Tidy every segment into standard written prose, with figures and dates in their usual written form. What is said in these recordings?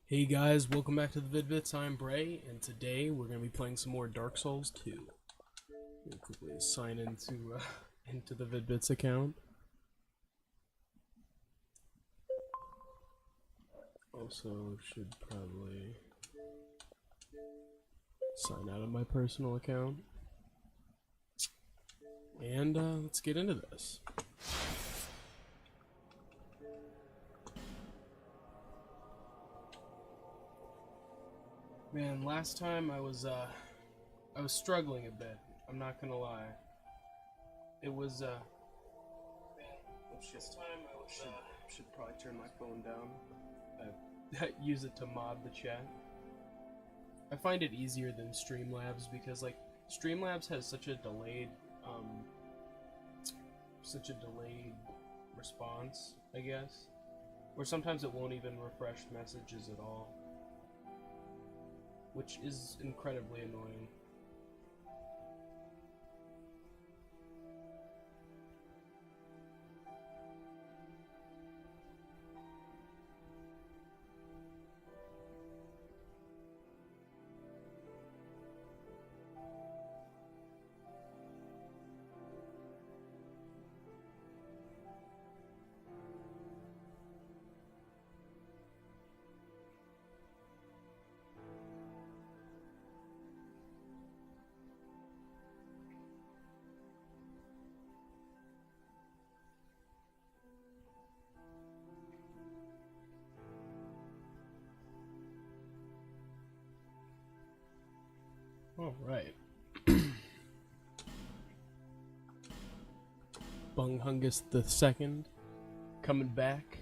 Hey guys, welcome back to the Vid-Bits. I'm Bray, and today we're going to be playing some more Dark Souls 2. Let me quickly sign into the Vid-Bits account. Also, should probably sign out of my personal account. And let's get into this. Man, last time I was struggling a bit. I'm not gonna lie. It was man, this time I should probably turn my phone down. Use it to mod the chat. I find it easier than Streamlabs because like Streamlabs has such a delayed response, I guess. Or sometimes it won't even refresh messages at all, which is incredibly annoying. Alright. Bunghungus the Second coming back.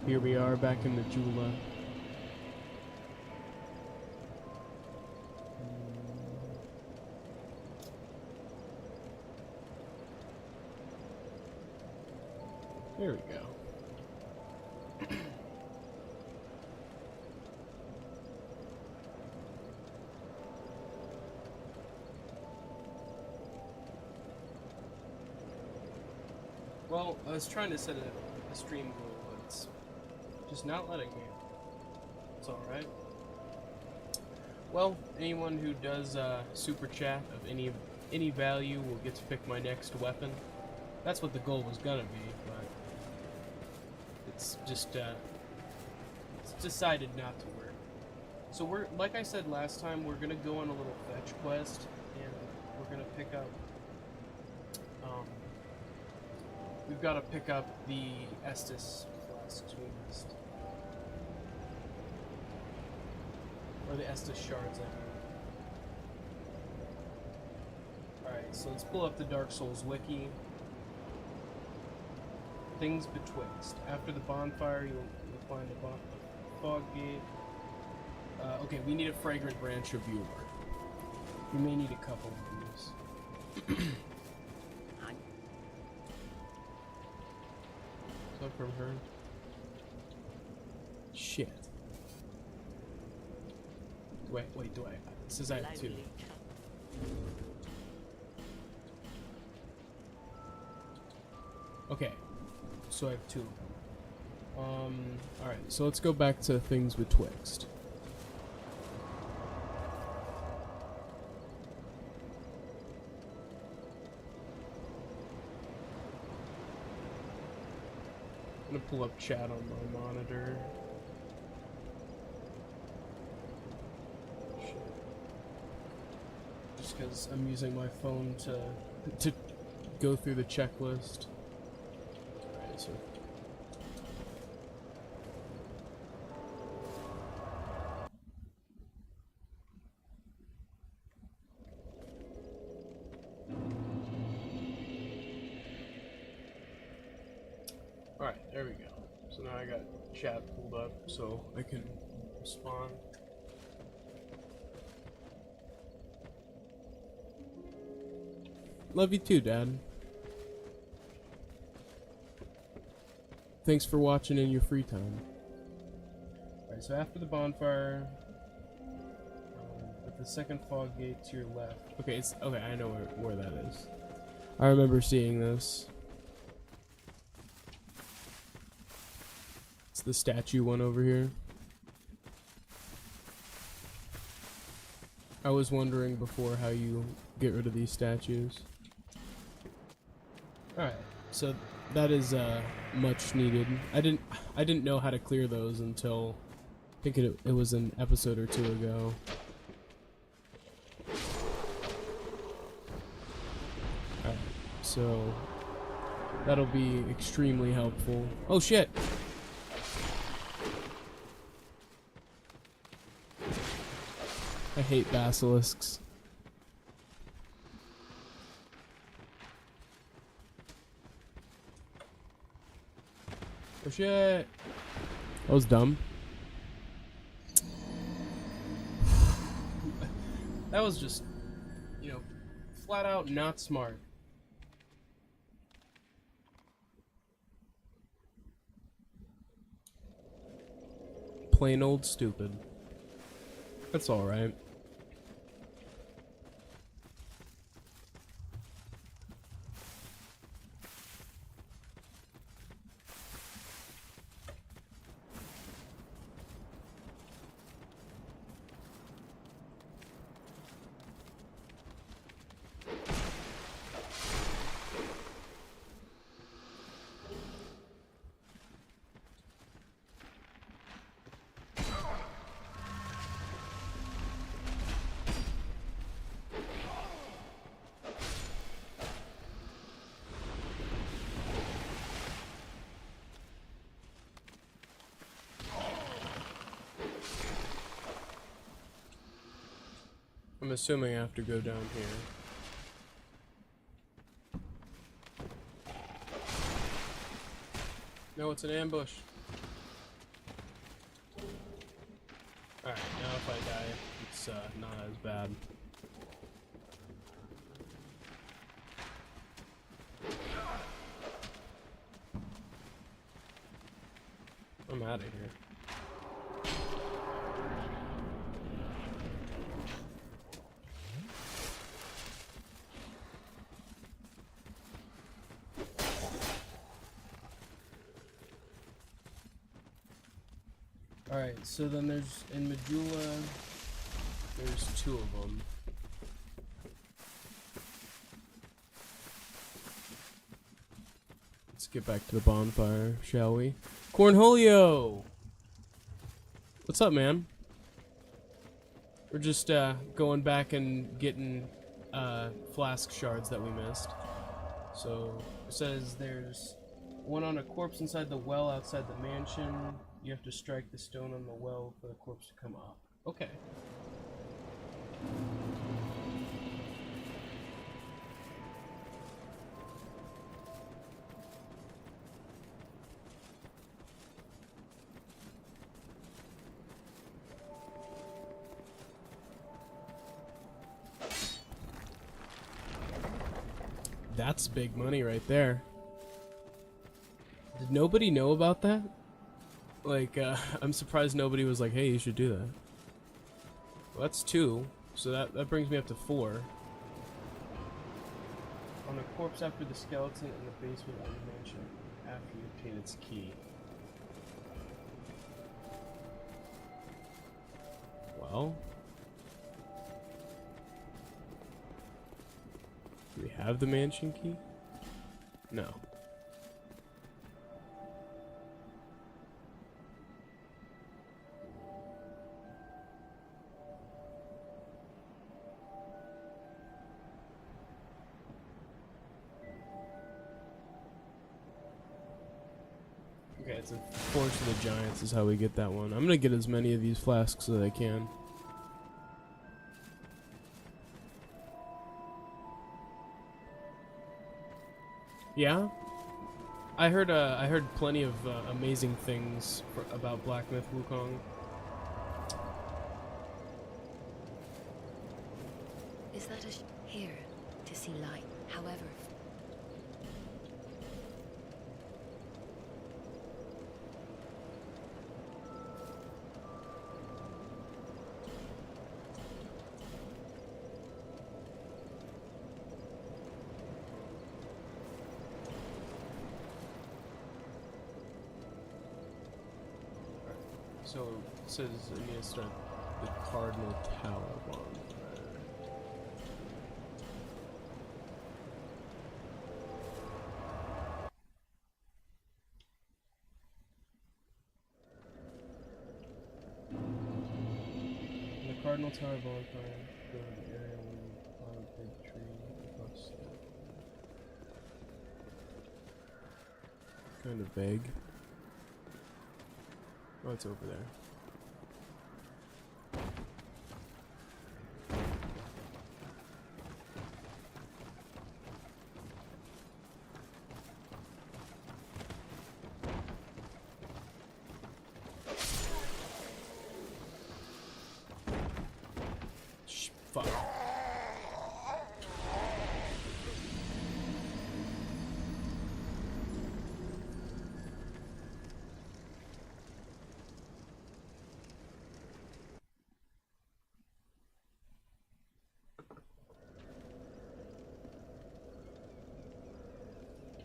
Here we are back in the Jula. There we go. Well, I was trying to set a stream goal, but it's just not letting me. It's alright. Well, anyone who does super chat of any value will get to pick my next weapon. That's what the goal was gonna be, but it's just it's decided not to work. So we're, like I said last time, we're gonna go on a little fetch quest, and we're gonna pick up. We've got to pick up the Estus flasks we missed. Or the Estus shards, I mean. Alright, so let's pull up the Dark Souls wiki. Things betwixt. After the bonfire, you'll find a fog gate. Okay, we need a fragrant branch reviewer. We may need a couple of these. From her. Shit. Wait, do I? It says I have 2. Okay, so I have 2. Alright, so let's go back to things betwixt. I'm gonna pull up chat on my monitor. Shit. Just because I'm using my phone to go through the checklist. Alright, so alright, there we go. So now I got chat pulled up so I can respond. Love you too, Dad. Thanks for watching in your free time. Alright, so after the bonfire, with the second fog gate to your left. Okay, okay, I know where that is. I remember seeing this. the statue one over here. I was wondering before how you get rid of these statues. Alright, so that is much needed. I didn't know how to clear those until I think it was an episode or two ago. Alright, so that'll be extremely helpful. Oh shit! I hate basilisks. Oh shit! That was dumb. That was just, you know, flat out not smart. Plain old stupid. That's alright. I'm assuming I have to go down here. No, it's an ambush. Alright, now if I die, it's not as bad. I'm out of here. Alright, so then there's, in Medulla, there's 2 of them. Let's get back to the bonfire, shall we? Cornholio! What's up, man? We're just, going back and getting, flask shards that we missed. So, it says there's one on a corpse inside the well outside the mansion. You have to strike the stone on the well for the corpse to come up. Okay. That's big money right there. Did nobody know about that? Like, I'm surprised nobody was like, hey, you should do that. Well, that's 2, so that brings me up to 4. On a corpse after the skeleton in the basement of the mansion, after you obtain its key. Well... do we have the mansion key? No. Okay, it's a Forge of the Giants is how we get that one. I'm gonna get as many of these flasks as I can. Yeah, I heard plenty of amazing things about Black Myth Wukong. Is that here to see light? However. So it says I need to start the Cardinal Tower bonfire. The Cardinal Tower bonfire, go to the area where you plant a big tree across the... Kind of vague. Oh, it's over there. Fuck.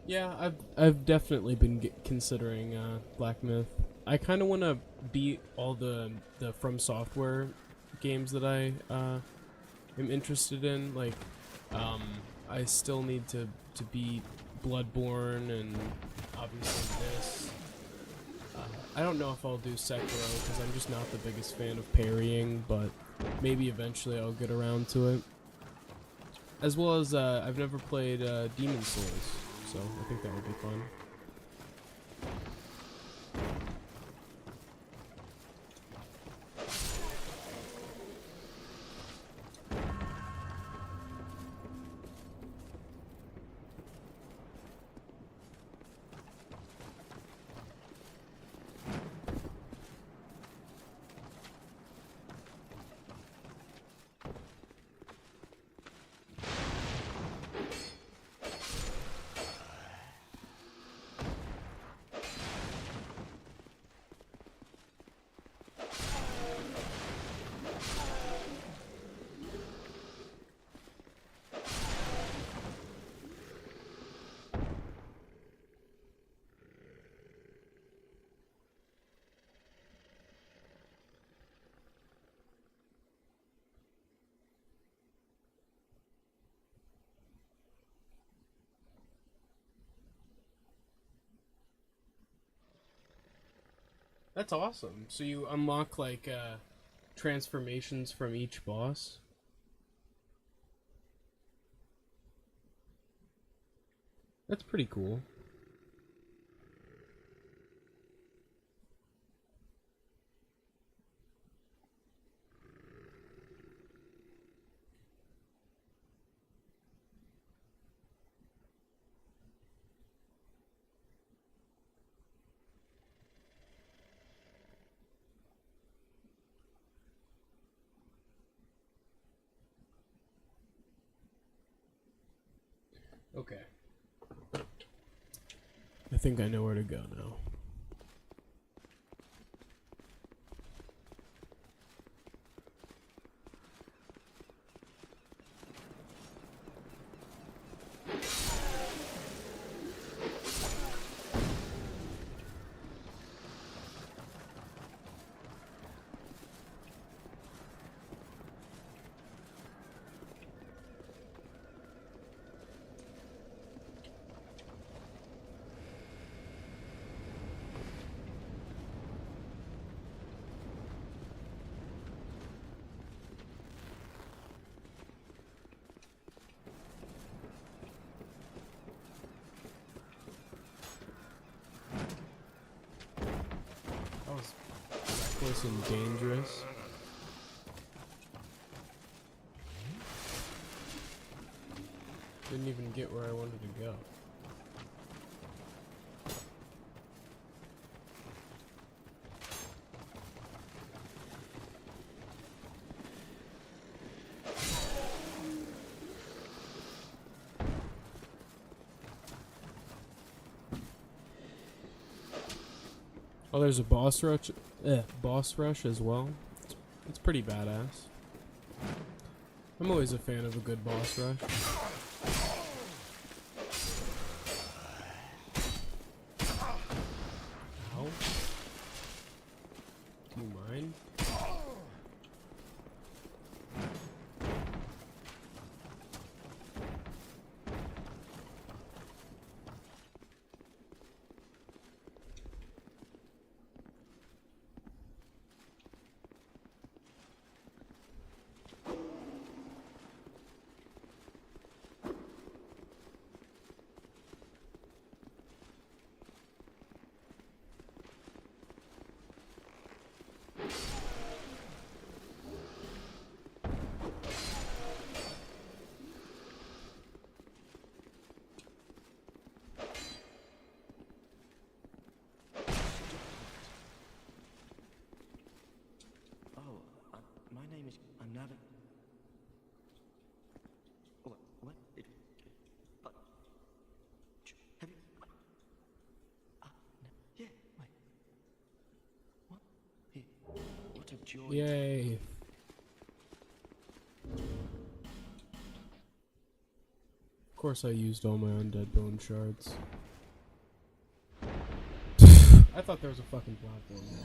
Yeah, I've definitely been considering Black Myth. I kind of want to beat all the From Software games that I am interested in. Like, I still need to beat Bloodborne and obviously this. I don't know if I'll do Sekiro because I'm just not the biggest fan of parrying, but maybe eventually I'll get around to it. As well as I've never played Demon Souls, so I think that would be fun. That's awesome. So you unlock like transformations from each boss. That's pretty cool. Okay. I think I know where to go now. That was reckless and dangerous. Didn't even get where I wanted to go. Oh, there's a boss rush as well. It's pretty badass. I'm always a fan of a good boss rush. Ow. You enjoyed. Yay. Of course I used all my undead bone shards. I thought there was a fucking platform there.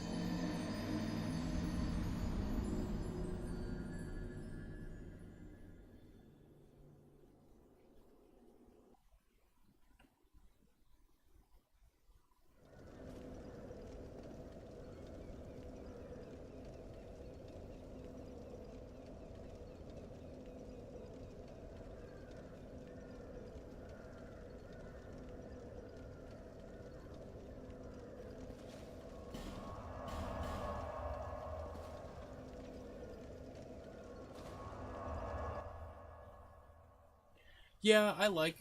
Yeah, I like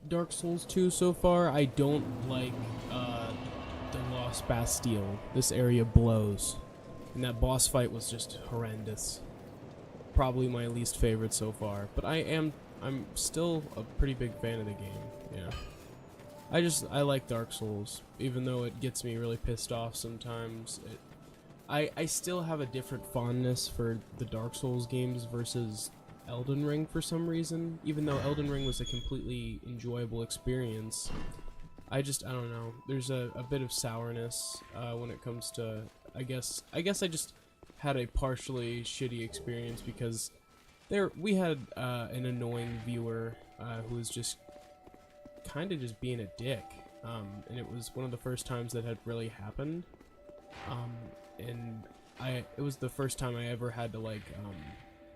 Dark Souls 2 so far. I don't like the Lost Bastille. This area blows. And that boss fight was just horrendous. Probably my least favorite so far. But I'm still a pretty big fan of the game. Yeah. I like Dark Souls, even though it gets me really pissed off sometimes. I still have a different fondness for the Dark Souls games versus Elden Ring for some reason. Even though Elden Ring was a completely enjoyable experience, I don't know. There's a bit of sourness when it comes to. I guess I just had a partially shitty experience because we had an annoying viewer who was just kind of just being a dick, and it was one of the first times that had really happened, and it was the first time I ever had to like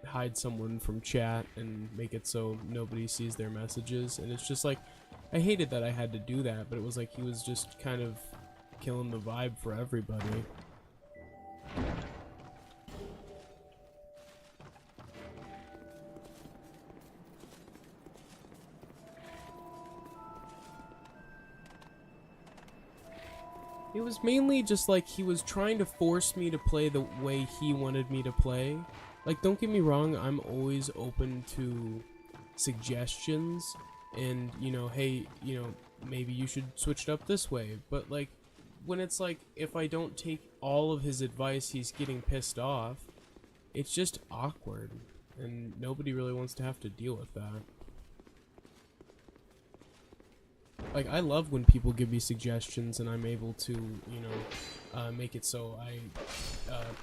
hide someone from chat and make it so nobody sees their messages, and it's just like I hated that I had to do that, but it was like he was just kind of killing the vibe for everybody. It was mainly just like he was trying to force me to play the way he wanted me to play. Like, don't get me wrong, I'm always open to suggestions and, you know, hey, you know, maybe you should switch it up this way. But, like, when it's like, if I don't take all of his advice, he's getting pissed off, it's just awkward. And nobody really wants to have to deal with that. Like, I love when people give me suggestions and I'm able to, you know, make it so I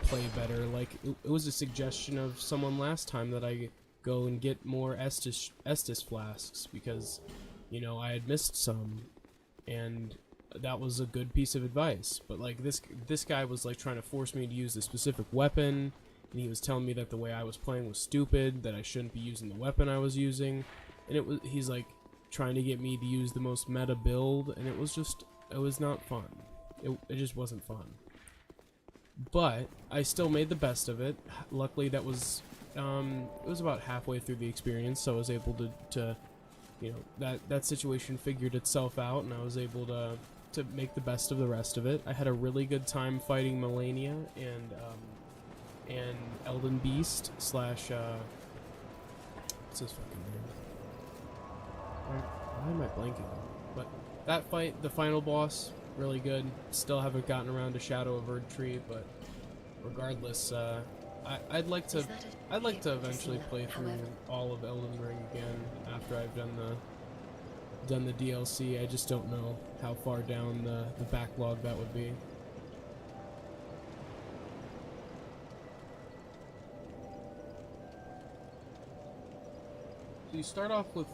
play better. Like, it was a suggestion of someone last time that I go and get more Estus flasks because, you know, I had missed some, and that was a good piece of advice. But, like, this guy was, like, trying to force me to use a specific weapon, and he was telling me that the way I was playing was stupid, that I shouldn't be using the weapon I was using, and he's, like, trying to get me to use the most meta build, and it was not fun. It just wasn't fun. But I still made the best of it. Luckily, that was it was about halfway through the experience, so I was able to you know, that situation figured itself out, and I was able to make the best of the rest of it. I had a really good time fighting Melania and Elden Beast / what's his fucking name? Why am I blanking? But that fight, the final boss, really good. Still haven't gotten around to Shadow of Erdtree, but regardless, I'd like to eventually play through all of Elden Ring again after I've done the DLC. I just don't know how far down the backlog that would be. So you start off with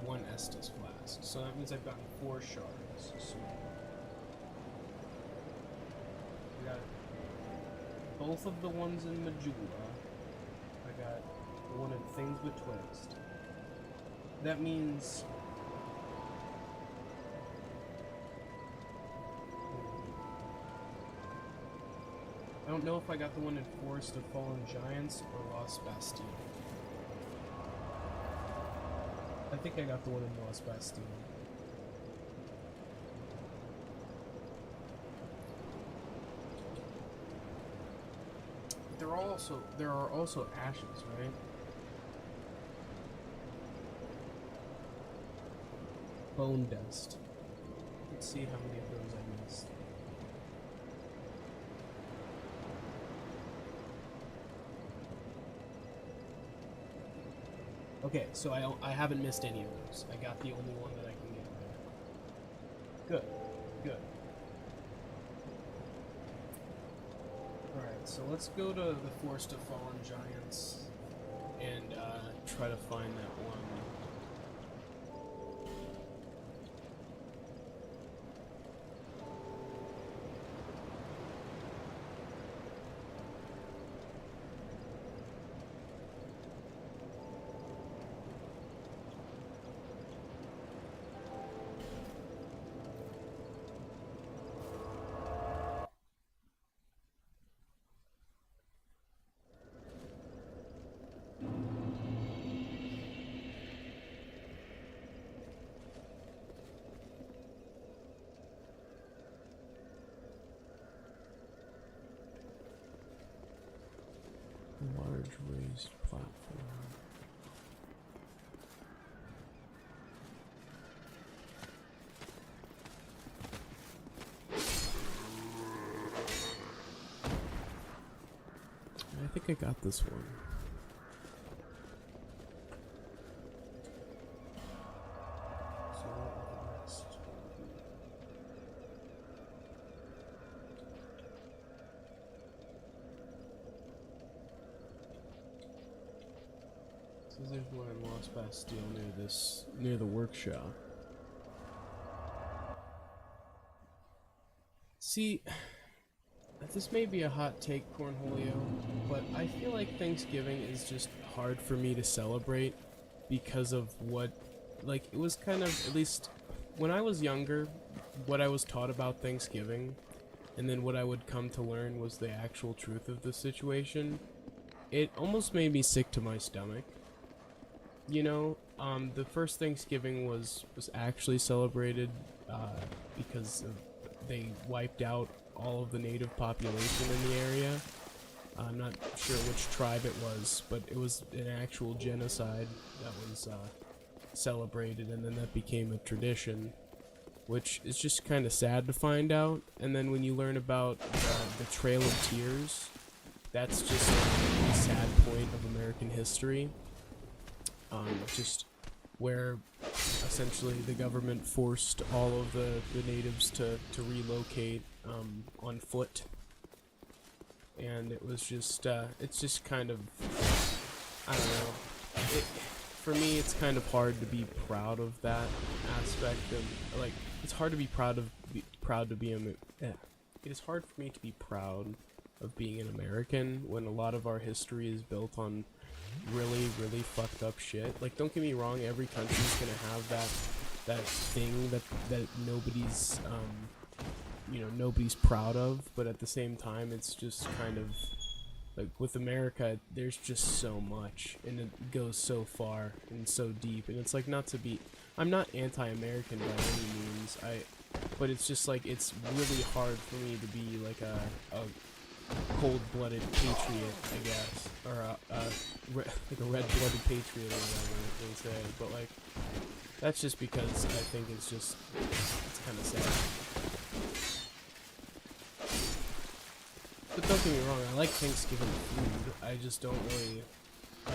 one Estus flask, so that means I've gotten 4 shards. So I got both of the ones in Majula. I got the one in Things Betwixt. That means I don't know if I got the one in Forest of Fallen Giants or Lost Bastille. I think I got the one in Lost Bastille. There are also ashes, right? Bone dust. Let's see how many of those I missed. Okay, so I haven't missed any of those. I got the only one that I can get. Good. Good. Alright, so let's go to the Forest of Fallen Giants and try to find that one. Large raised platform. I think I got this one. So what are the next? So there's one in Lost Bastille near the workshop. See, this may be a hot take, Cornholio, but I feel like Thanksgiving is just hard for me to celebrate because of what, like, it was kind of, at least when I was younger, what I was taught about Thanksgiving, and then what I would come to learn was the actual truth of the situation. It almost made me sick to my stomach. You know, the first Thanksgiving was actually celebrated because they wiped out all of the native population in the area. I'm not sure which tribe it was, but it was an actual genocide that was celebrated, and then that became a tradition, which is just kind of sad to find out. And then when you learn about the Trail of Tears, that's just a sad point of American history. Just where essentially the government forced all of the natives to relocate on foot, and it was just it's just kind of, I don't know, for me it's kind of hard to be proud of that aspect of, like, it's hard to be proud to be it is hard for me to be proud of being an American when a lot of our history is built on really fucked up shit. Like, don't get me wrong, every country's gonna have that thing that nobody's nobody's proud of, but at the same time it's just kind of like, with America there's just so much, and it goes so far and so deep, and it's like, I'm not anti-American by any means, but it's just like, it's really hard for me to be like a cold-blooded patriot, I guess, or like a red-blooded patriot or whatever they say, but like, that's just because I think it's kind of sad. But don't get me wrong, I like Thanksgiving food, I just don't really, I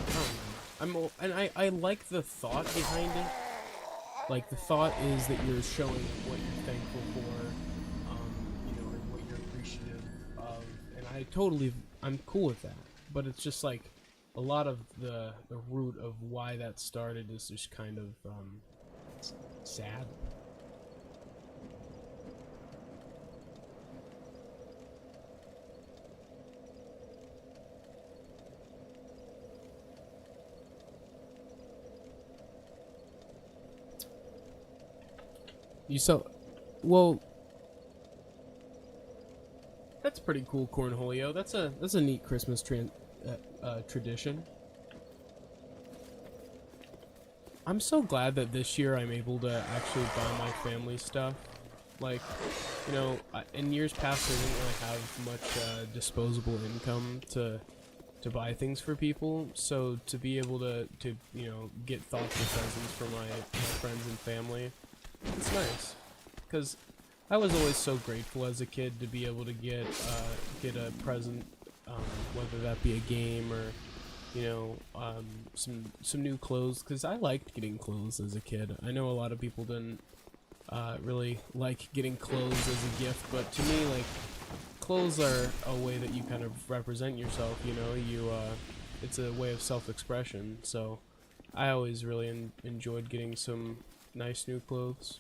don't know, I like the thought behind it. Like, the thought is that you're showing what you're thankful for, and what you're appreciative of, and I'm cool with that. But it's just like, a lot of the root of why that started is just kind of, sad. Well, that's pretty cool, Cornholio. That's a neat Christmas tradition. I'm so glad that this year I'm able to actually buy my family stuff. Like, in years past I didn't really have much disposable income to buy things for people, so to be able to get thoughtful presents for my friends and family, it's nice, because I was always so grateful as a kid to be able to get a present, whether that be a game or you know, some new clothes, because I liked getting clothes as a kid. I know a lot of people didn't really like getting clothes as a gift, but to me, like, clothes are a way that you kind of represent yourself, you know, it's a way of self-expression, so I always really enjoyed getting some nice new clothes.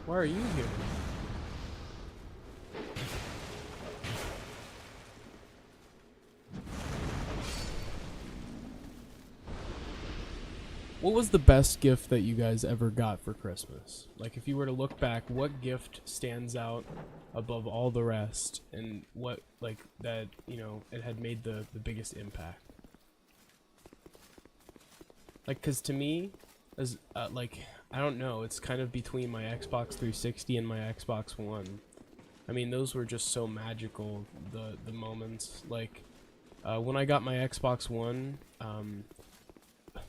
Why are you here? What was the best gift that you guys ever got for Christmas? Like, if you were to look back, what gift stands out above all the rest, and what, like, that, you know, it had made the biggest impact? Like, because to me, as like, I don't know, it's kind of between my Xbox 360 and my Xbox One. I mean, those were just so magical, the moments. Like, when I got my Xbox One,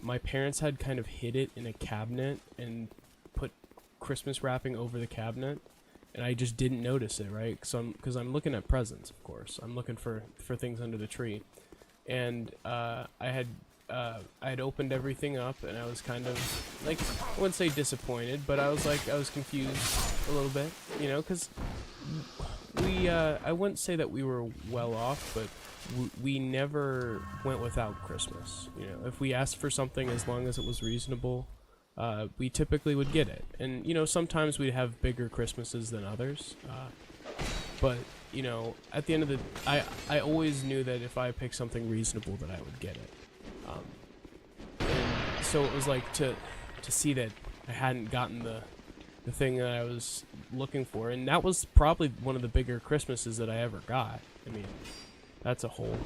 my parents had kind of hid it in a cabinet and put Christmas wrapping over the cabinet, and I just didn't notice it, right? Because I'm looking at presents, of course. I'm looking for things under the tree, and I had opened everything up, and I was kind of, like, I wouldn't say disappointed, but I was confused a little bit, you know, because I wouldn't say that we were well off, but we never went without Christmas. You know, if we asked for something, as long as it was reasonable, we typically would get it. And, you know, sometimes we'd have bigger Christmases than others, but, you know, at the end of the, I always knew that if I picked something reasonable, that I would get it. And so it was like to see that I hadn't gotten the thing that I was looking for, and that was probably one of the bigger Christmases that I ever got. I mean, that's a whole,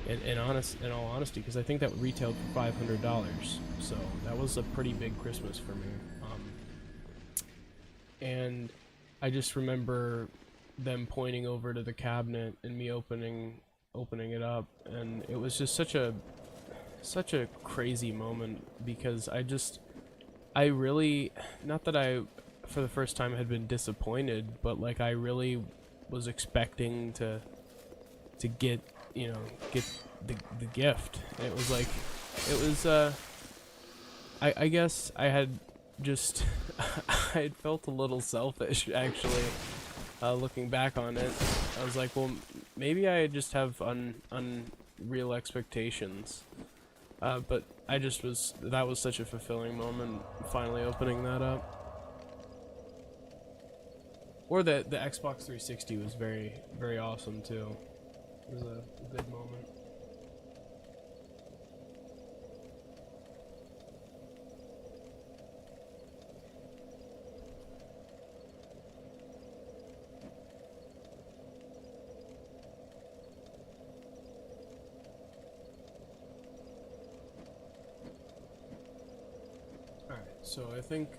in all honesty, because I think that retailed for $500, so that was a pretty big Christmas for me. And I just remember them pointing over to the cabinet and me opening it up, and it was just such a crazy moment, because I really, not that I for the first time had been disappointed, but like I really was expecting to get, you know, get the gift. And it was like, it was I guess I had just I had felt a little selfish, actually, looking back on it. I was like, well, maybe I just have unreal expectations. But that was such a fulfilling moment, finally opening that up. Or the Xbox 360 was very, very awesome too. It was a good moment. Alright, so I think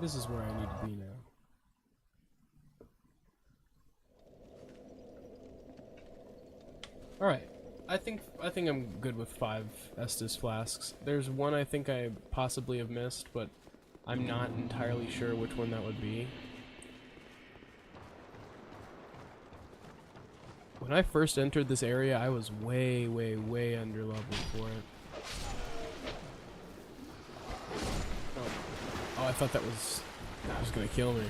this is where I need to be now. Alright, I think I'm good with 5 Estus flasks. There's one I think I possibly have missed, but I'm not entirely sure which one that would be. When I first entered this area, I was way, way, way under level for it. Oh, I thought that was gonna kill me.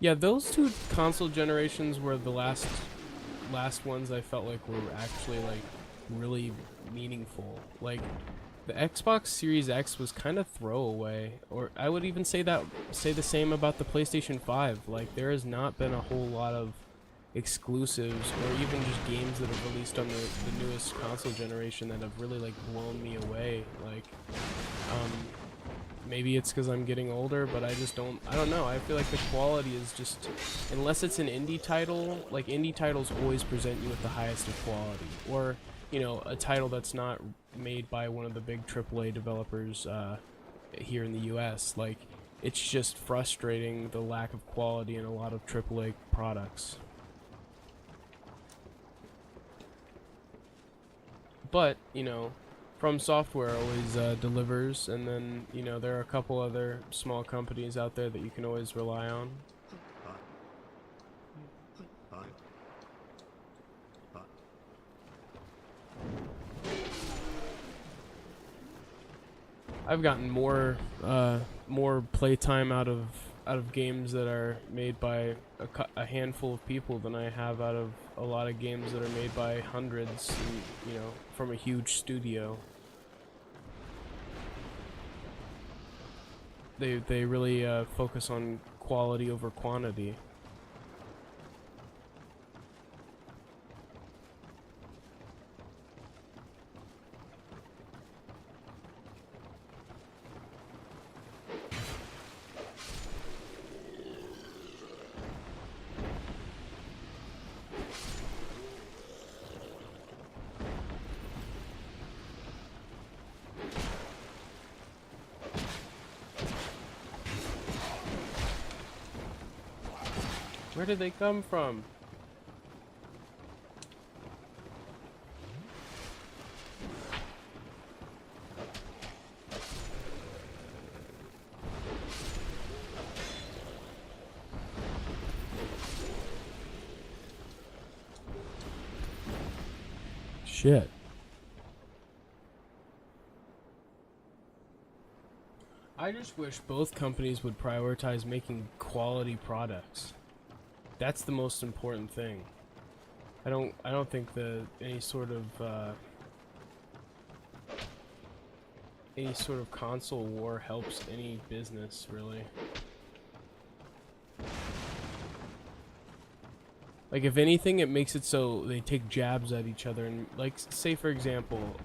Yeah, those 2 console generations were the last ones I felt like were actually, like, really meaningful. Like, The Xbox Series X was kind of throwaway, or I would even say the same about the PlayStation 5. Like, there has not been a whole lot of exclusives or even just games that have released on the newest console generation that have really like blown me away. Like, maybe it's because I'm getting older, but I don't know. I feel like the quality is just, unless it's an indie title, like indie titles always present you with the highest of quality, or you know, a title that's not made by one of the big AAA developers here in the US. Like, it's just frustrating the lack of quality in a lot of AAA products. But, you know, From Software always delivers, and then, you know, there are a couple other small companies out there that you can always rely on. I've gotten more playtime out of games that are made by a handful of people than I have out of a lot of games that are made by hundreds, and, you know, from a huge studio. They really focus on quality over quantity. Where did they come from? Shit. I just wish both companies would prioritize making quality products. That's the most important thing. I don't think any sort of console war helps any business, really. Like, if anything, it makes it so they take jabs at each other, and, like, say for example,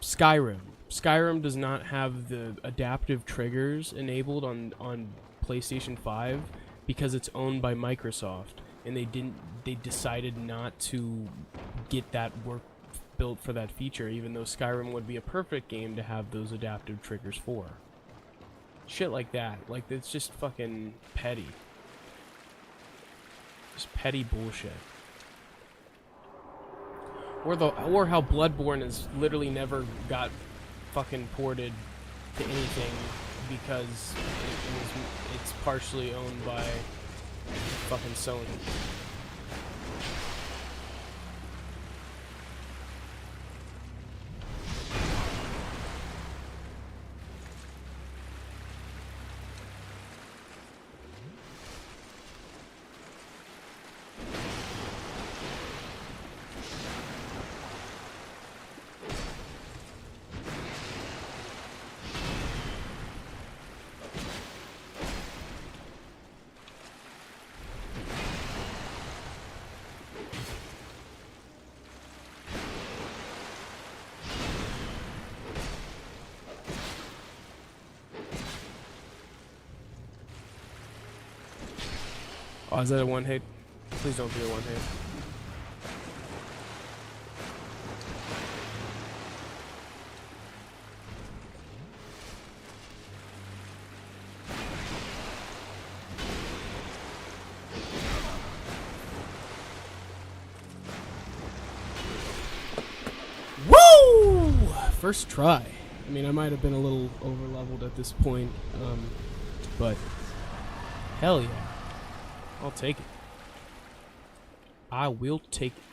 Skyrim. Skyrim does not have the adaptive triggers enabled on PlayStation 5 because it's owned by Microsoft, and they decided not to get that work built for that feature, even though Skyrim would be a perfect game to have those adaptive triggers for. Shit like that. Like, it's just fucking petty. Just petty bullshit. Or how Bloodborne has literally never got fucking ported to anything because it's partially owned by fucking Sony. Oh, is that a one hit? Please don't be a one hit. Woo! First try. I mean, I might have been a little over leveled at this point, but hell yeah. I'll take it. I will take it.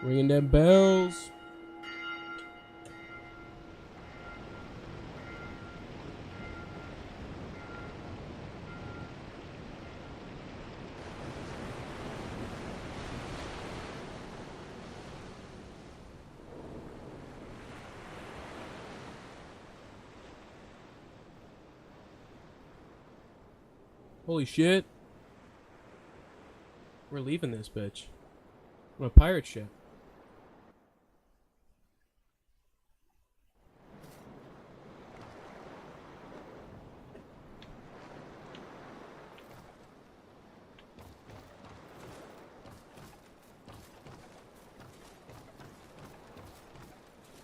Ringing them bells. Holy shit. We're leaving this bitch. On a pirate ship.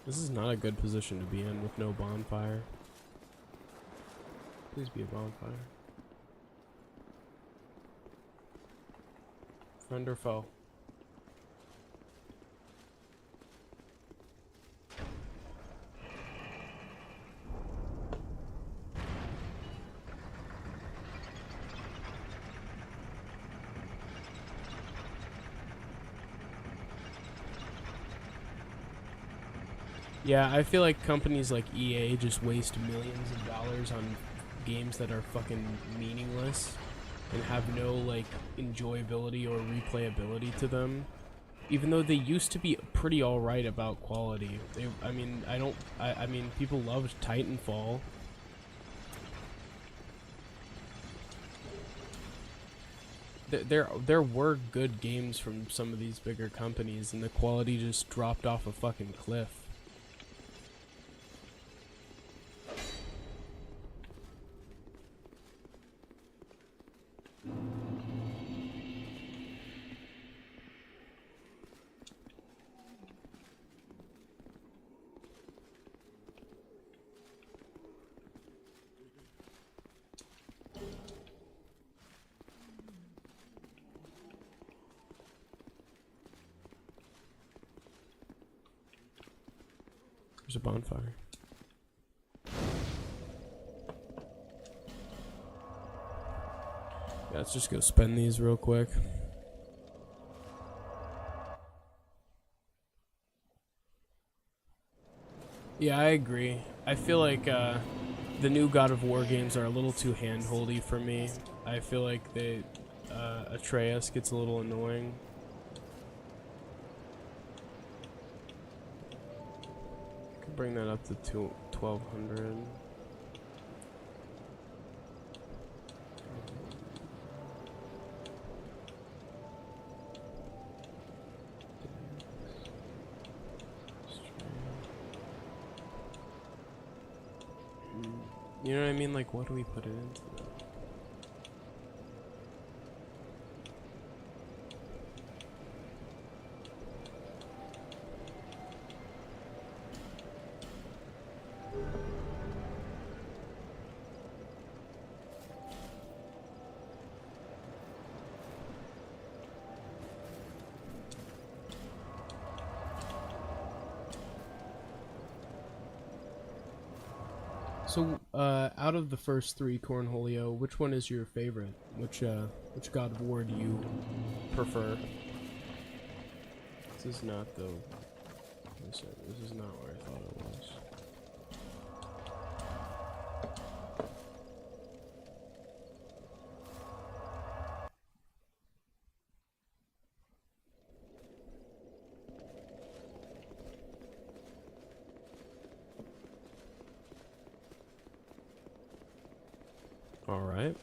This is not a good position to be in with no bonfire. Please be a bonfire. Friend or foe? Yeah, I feel like companies like EA just waste millions of dollars on games that are fucking meaningless and have no like enjoyability or replayability to them, even though they used to be pretty alright about quality. I mean people loved Titanfall. There were good games from some of these bigger companies and the quality just dropped off a fucking cliff. There's a bonfire. Yeah, let's just go spend these real quick. Yeah, I agree. I feel like the new God of War games are a little too hand-holdy for me. I feel like Atreus gets a little annoying. Could bring that up to 1200. You know what I mean? Like, what do we put it into? So, out of the first three Cornholio, which one is your favorite? Which God of War do you prefer? This is not the... This is not where I thought it was. Alright.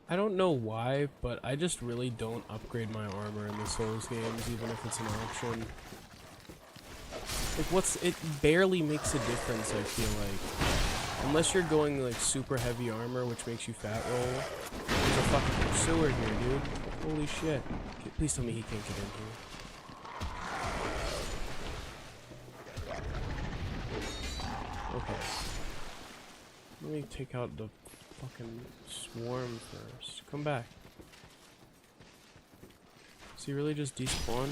I don't know why, but I just really don't upgrade my armor in the Souls games, even if it's an option. Like, it barely makes a difference, I feel like. Unless you're going, like, super heavy armor, which makes you fat roll. There's a fucking pursuer here, dude. Holy shit. Please tell me he can't get in here. Okay. Let me take out the fucking swarm first. Come back. Does he really just despawn?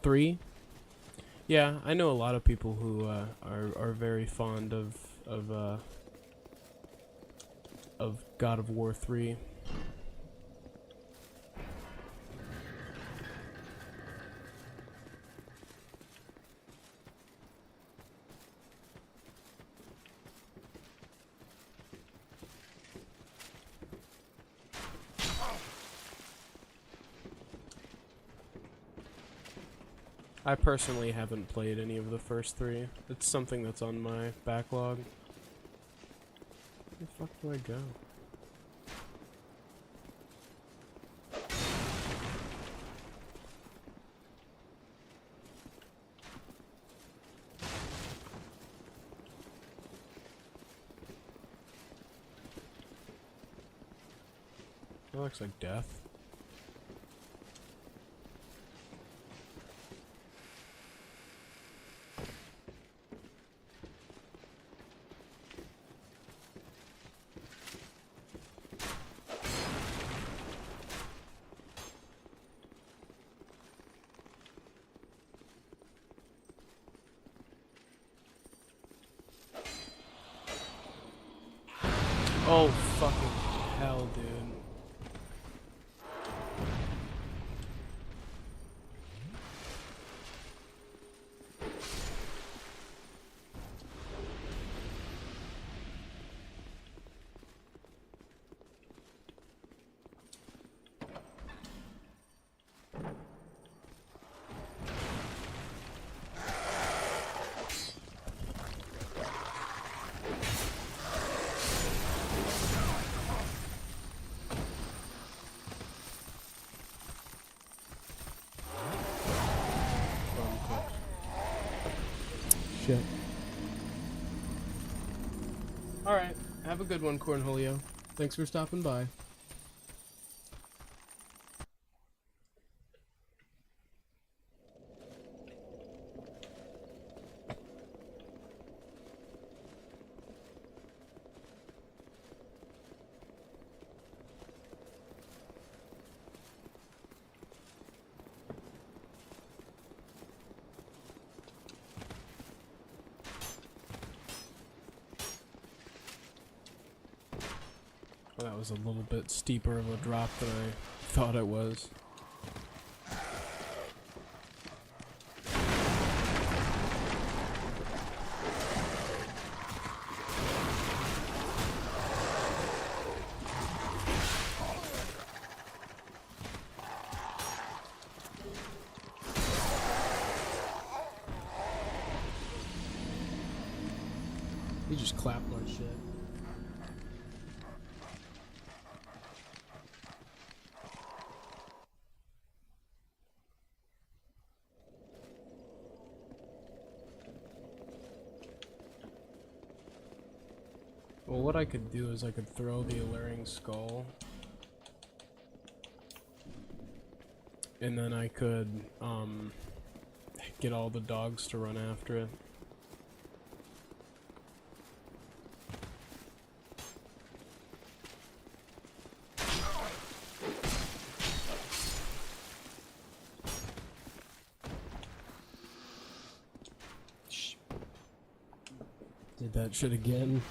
Three? Yeah, I know a lot of people who are very fond of God of War 3. I personally haven't played any of the first three. It's something that's on my backlog. Where the fuck do I go? That looks like death. Oh, fucking hell, dude. Shit. Alright, have a good one, Cornholio. Thanks for stopping by. Well, that was a little bit steeper of a drop than I thought it was. He just clapped my shit. Well, what I could do is I could throw the alluring skull, and then I could get all the dogs to run after it. Did that shit again.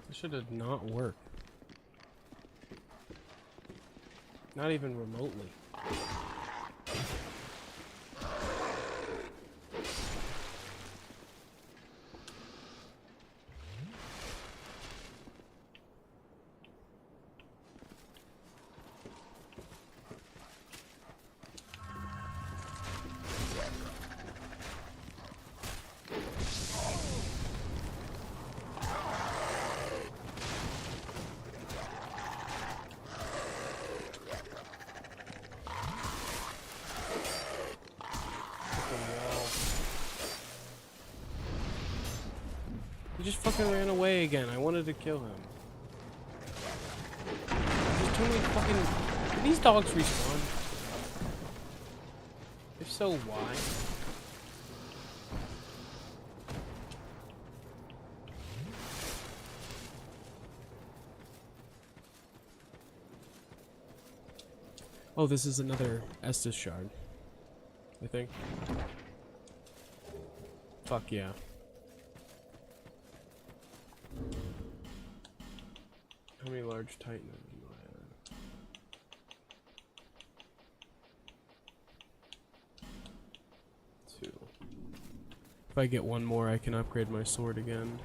This should have not worked. Not even remotely. He just fucking ran away again. I wanted to kill him. There's too many fucking... Do these dogs respawn? If so, why? Oh, this is another Estus shard. I think. Fuck yeah. How many large titanite do I have? 2. If I get one more, I can upgrade my sword again.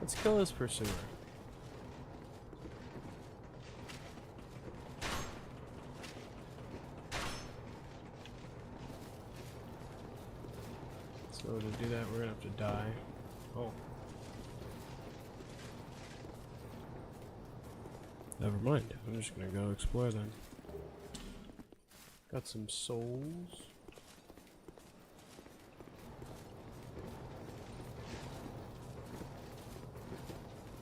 Let's kill this pursuer. So to do that, we're gonna have to die. Oh. Never mind. I'm just gonna go explore then. Got some souls.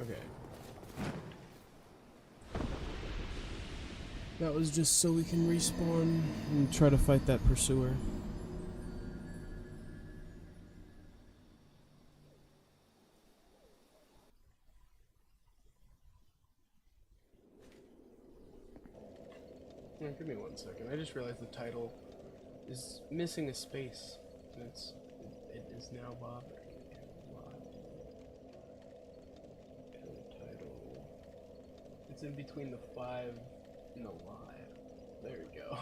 Okay. That was just so we can respawn and try to fight that pursuer. Give me 1 second. I just realized the title is missing a space. And it is now bothering me a lot. Title. It's in between the 5 and the Y. There we go.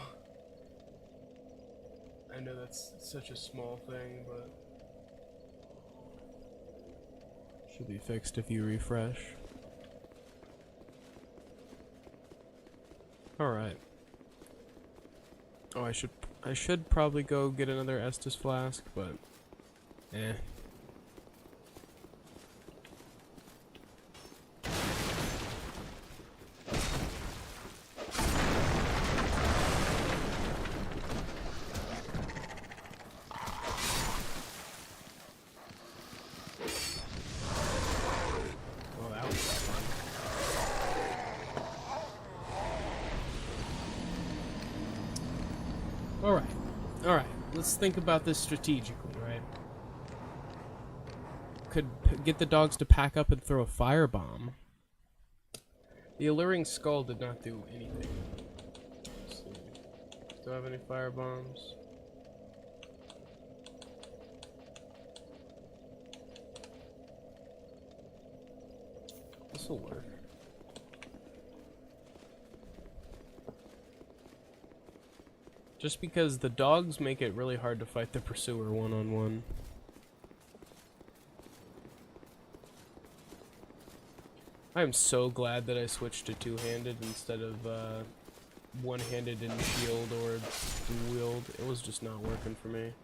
I know that's such a small thing, but should be fixed if you refresh. Alright. Oh, I should probably go get another Estus flask, but eh. Well, that was fun. Alright, let's think about this strategically, right? Could get the dogs to pack up and throw a firebomb. The alluring skull did not do anything. Let's see. Do I have any firebombs? This'll work. Just because the dogs make it really hard to fight the pursuer one-on-one. I'm so glad that I switched to two-handed instead of one-handed in shield or dual-wield. It was just not working for me.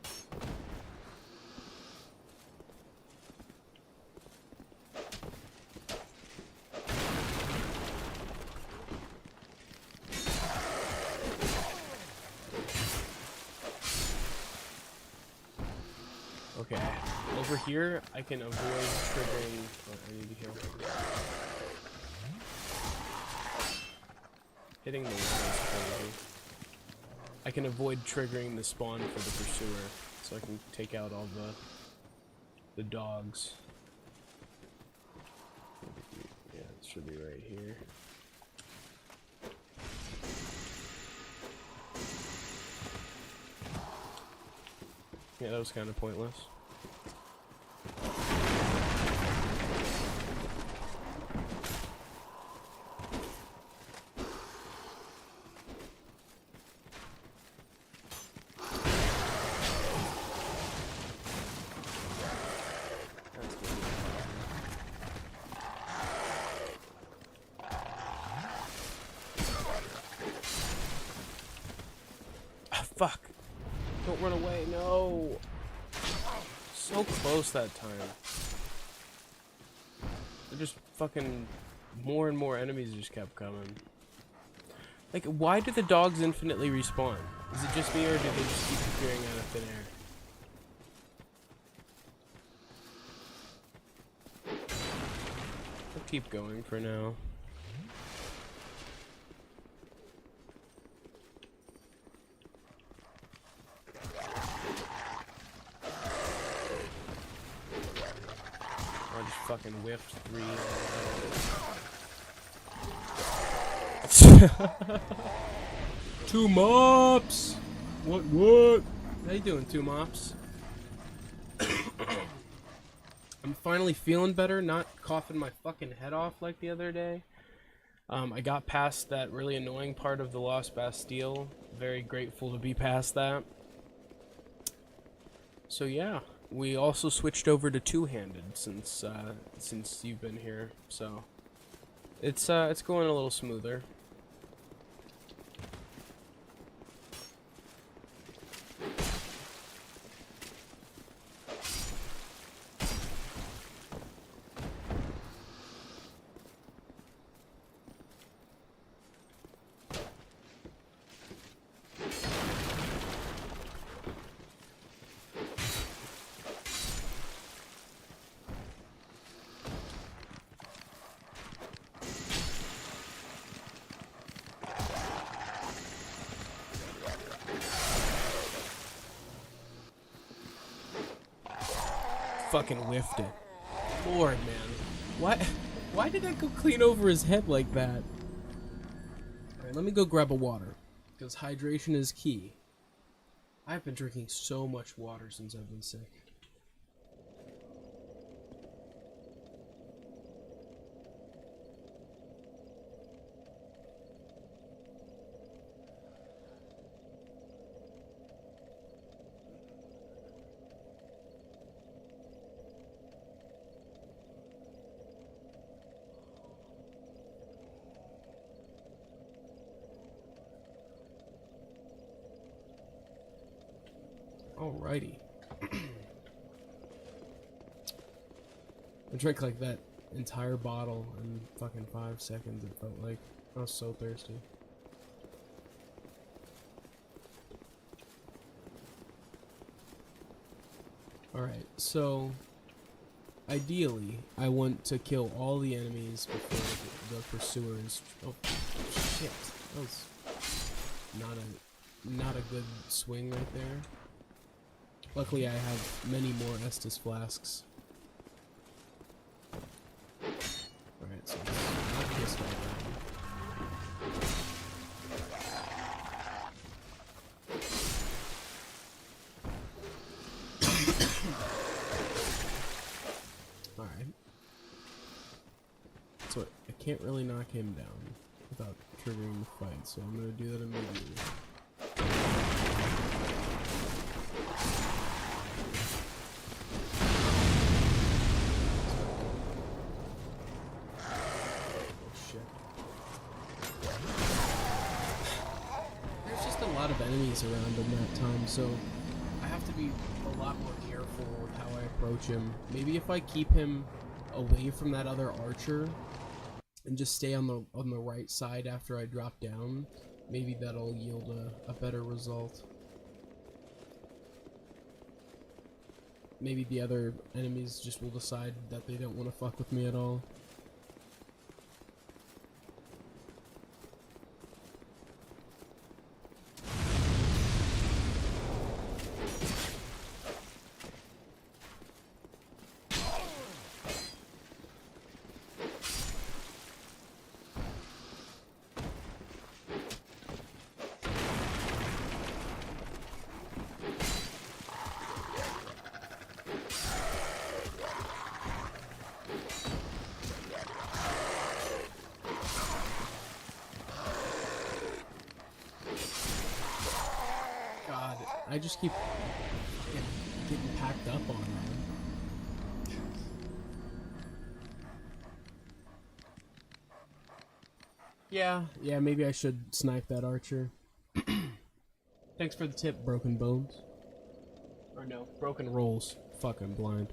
Okay, over here I can avoid triggering. Oh, I need to heal. Hitting the wall is crazy. I can avoid triggering the spawn for the pursuer, so I can take out all the dogs. Yeah, it should be right here. Yeah, that was kind of pointless. Ah, fuck. Don't run away, no! So close that time. They're just fucking... More and more enemies just kept coming. Like, why do the dogs infinitely respawn? Is it just me, or do they just keep appearing out of thin air? I'll keep going for now. I just fucking whiffed 3. 2 mops! What? How you doing, 2 mops? I'm finally feeling better, not coughing my fucking head off like the other day. I got past that really annoying part of the Lost Bastille. Very grateful to be past that. So yeah, we also switched over to two-handed since you've been here. So it's going a little smoother. Fucking whiffed it. Lord, man. Why did that go clean over his head like that? Alright, let me go grab a water. Because hydration is key. I've been drinking so much water since I've been sick. Alrighty. I drank like that entire bottle in fucking 5 seconds, it felt like. I was so thirsty. Alright, so ideally, I want to kill all the enemies before the pursuers. Oh shit. That was not a good swing right there. Luckily, I have many more Estus flasks. Alright, so not this guy down. Alright. So I can't really knock him down without triggering the fight, so I'm gonna do that immediately. Enemies around him that time, so I have to be a lot more careful with how I approach him. Maybe if I keep him away from that other archer and just stay on the right side after I drop down, maybe that'll yield a better result. Maybe the other enemies just will decide that they don't want to fuck with me at all. I just keep getting packed up on him. Yeah, maybe I should snipe that archer. Thanks for the tip, Broken Bones. Or no, Broken Rolls. Fucking blind.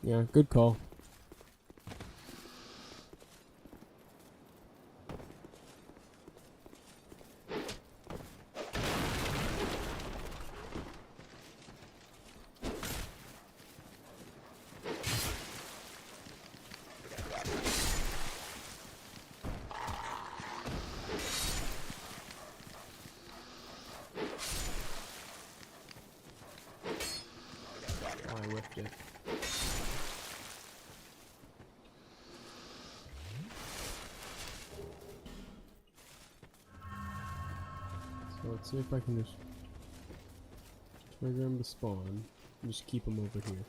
Yeah, good call. Oh, I whipped it. So let's see if I can just trigger him to spawn. And just keep him over here.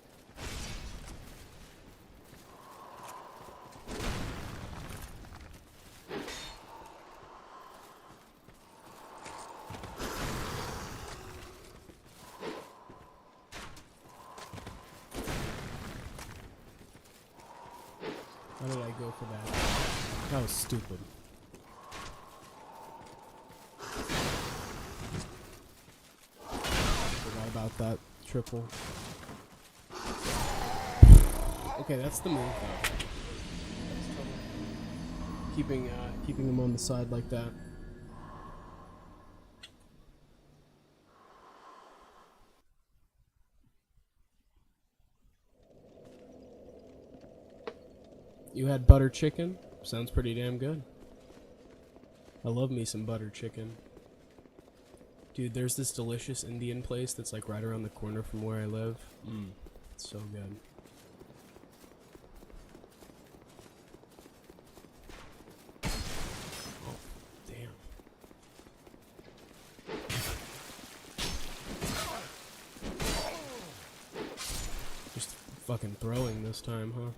How did I go for that? That was stupid. Forgot about that triple. Okay, that's the move though. Keeping him on the side like that. You had butter chicken? Sounds pretty damn good. I love me some butter chicken. Dude, there's this delicious Indian place that's like right around the corner from where I live. It's so good. Oh, damn. Just fucking throwing this time, huh?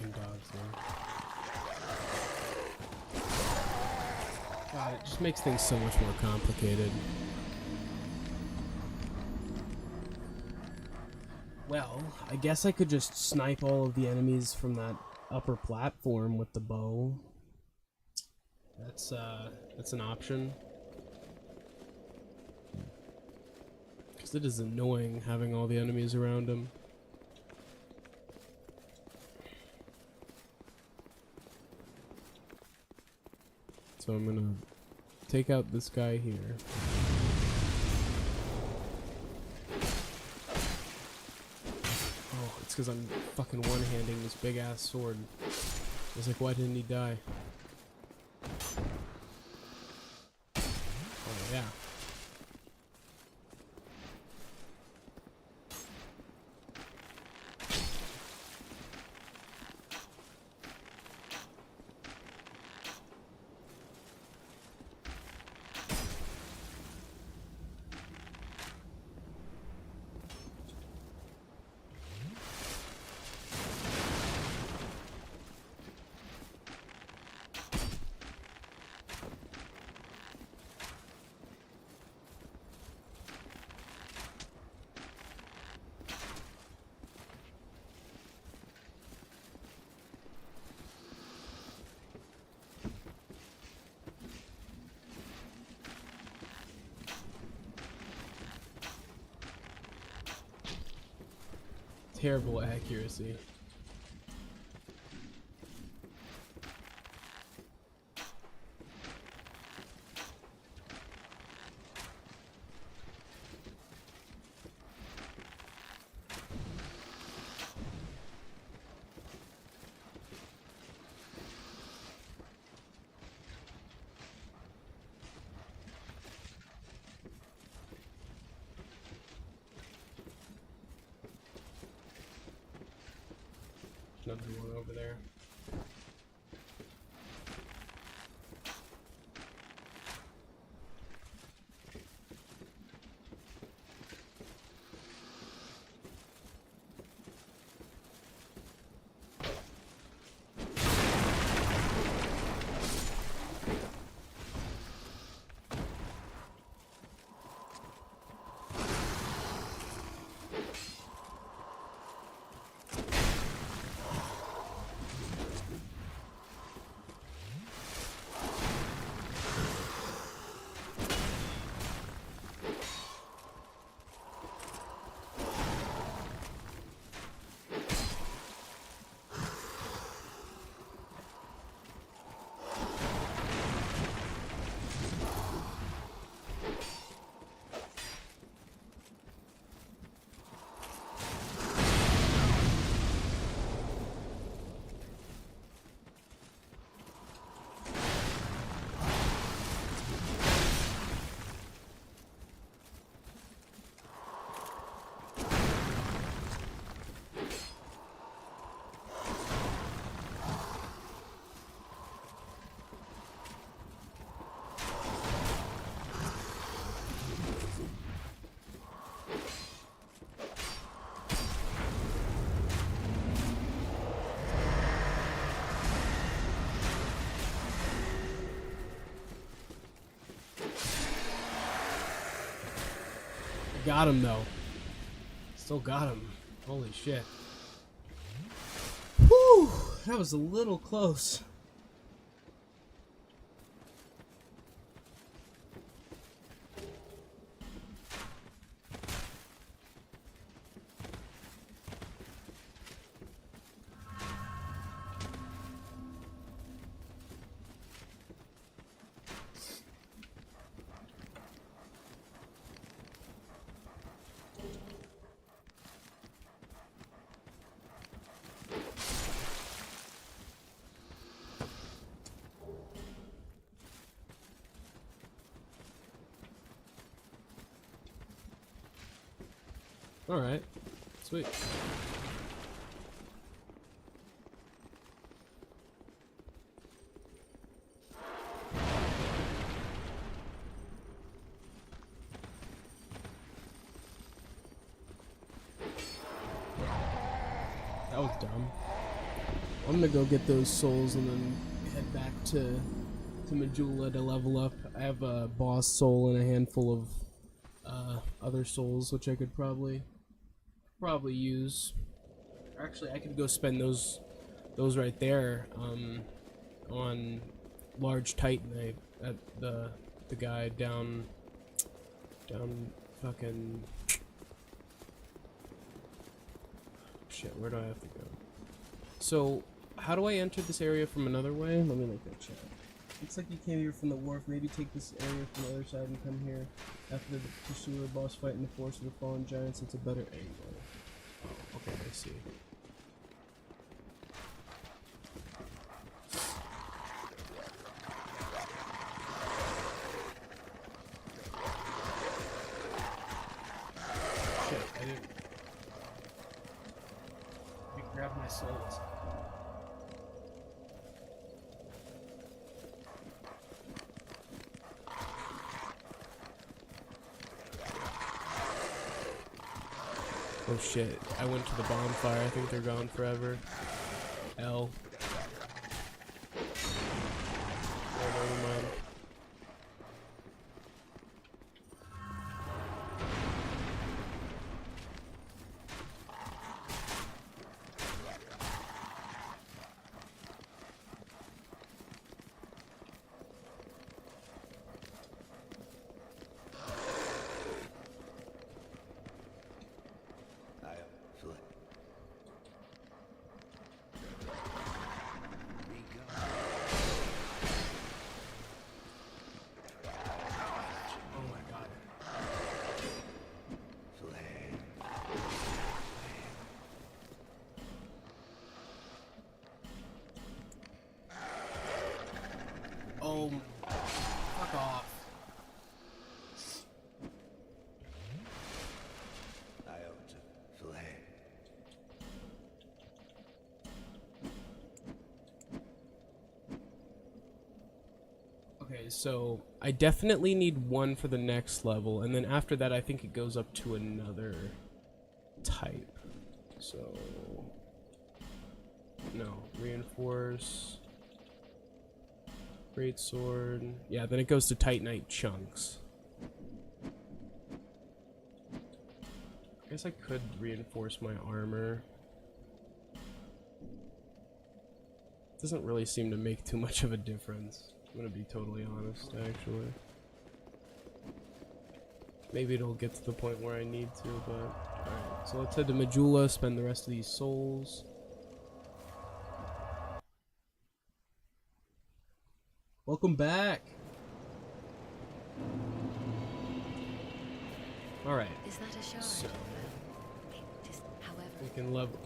Dogs, man. God, it just makes things so much more complicated. Well, I guess I could just snipe all of the enemies from that upper platform with the bow. That's an option. Because it is annoying having all the enemies around him. So I'm gonna take out this guy here. Oh, it's because I'm fucking one-handing this big-ass sword. I was like, why didn't he die? Oh, yeah. terrible accuracy. Another one over there. Got him though. Still got him. Holy shit. Whew, that was a little close. Alright. Sweet. That was dumb. I'm gonna go get those souls and then head back to Majula to level up. I have a boss soul and a handful of other souls which I could probably use. Actually, I could go spend those right there on large titanite at the guy down fucking shit. Where do I have to go? So how do I enter this area from another way? Let me look at chat. Looks like you came here from the wharf. Maybe take this area from the other side and come here after the pursuer boss fight in the forest of the fallen giants. It's a better angle. Oh, okay, I see. Shit, I didn't. Let me grab my souls. Oh shit, I went to the bonfire. I think they're gone forever. L. Oh, never mind. Okay, so I definitely need one for the next level, and then after that I think it goes up to another type. So no, reinforce, great sword. Yeah, then it goes to titanite chunks. I guess I could reinforce my armor. Doesn't really seem to make too much of a difference. I'm gonna be totally honest, actually. Maybe it'll get to the point where I need to, but alright. So let's head to Majula, spend the rest of these souls. Welcome back! Alright. Is that a shard? So However, we can level.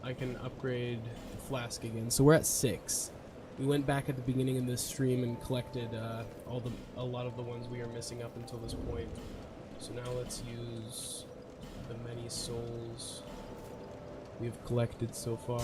I can upgrade the flask again. So we're at 6. We went back at the beginning of this stream and collected a lot of the ones we are missing up until this point. So now let's use the many souls we've collected so far.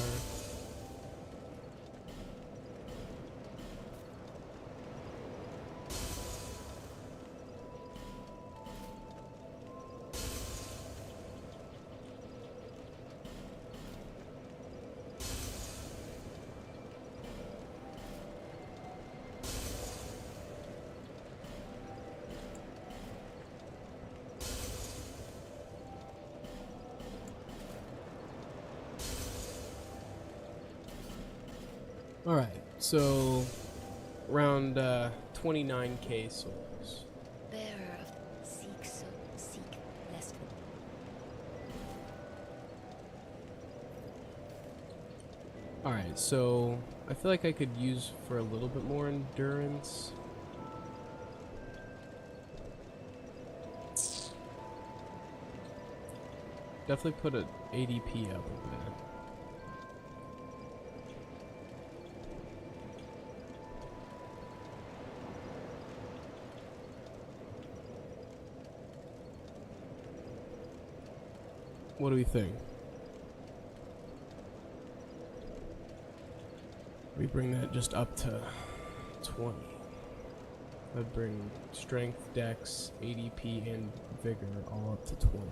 Alright, so around 29k souls. bearer of seek lest. Alright, so I feel like I could use for a little bit more endurance. Definitely put an ADP up a bit. What do we think? We bring that just up to 20. I'd bring strength, dex, ADP, and vigor all up to 20.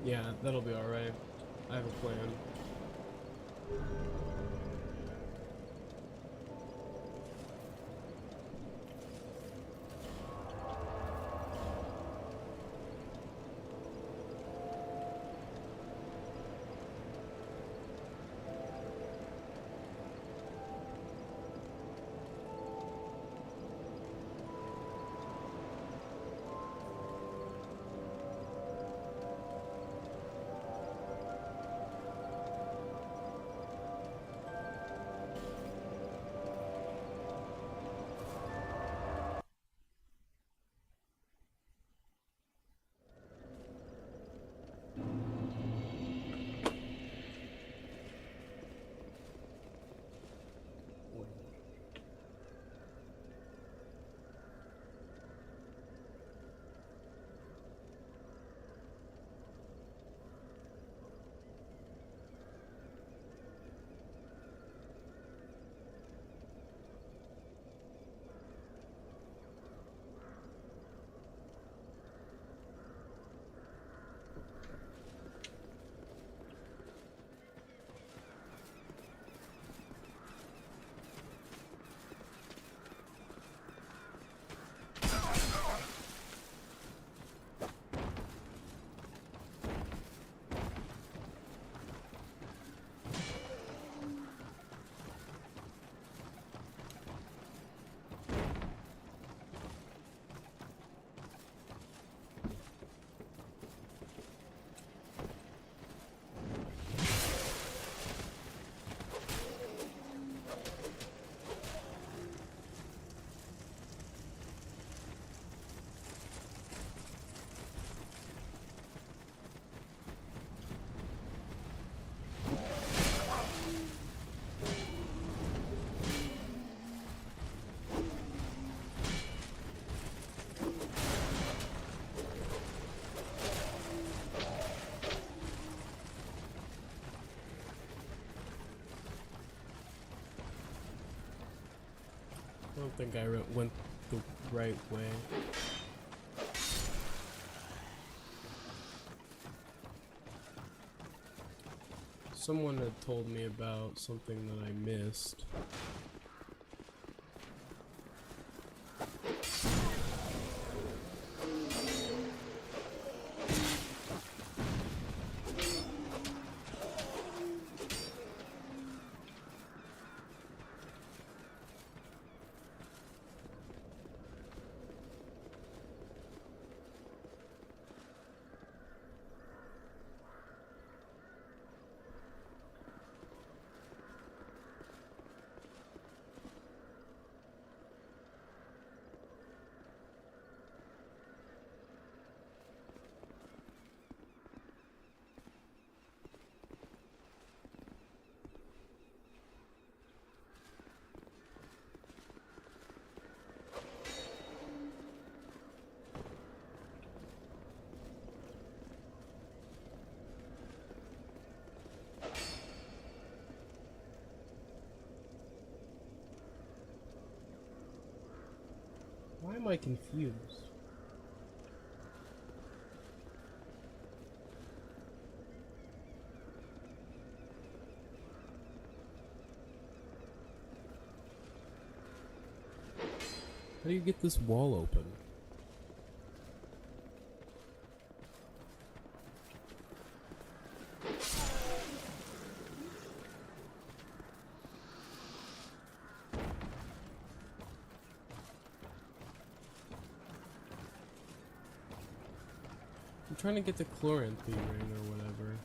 Yeah, that'll be alright. I have a plan. I don't think I went the right way. Someone had told me about something that I missed. Why am I confused? How do you get this wall open? I'm trying to get the chloranthy ring or whatever.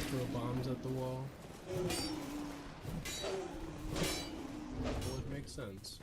Throw bombs at the wall. That would make sense.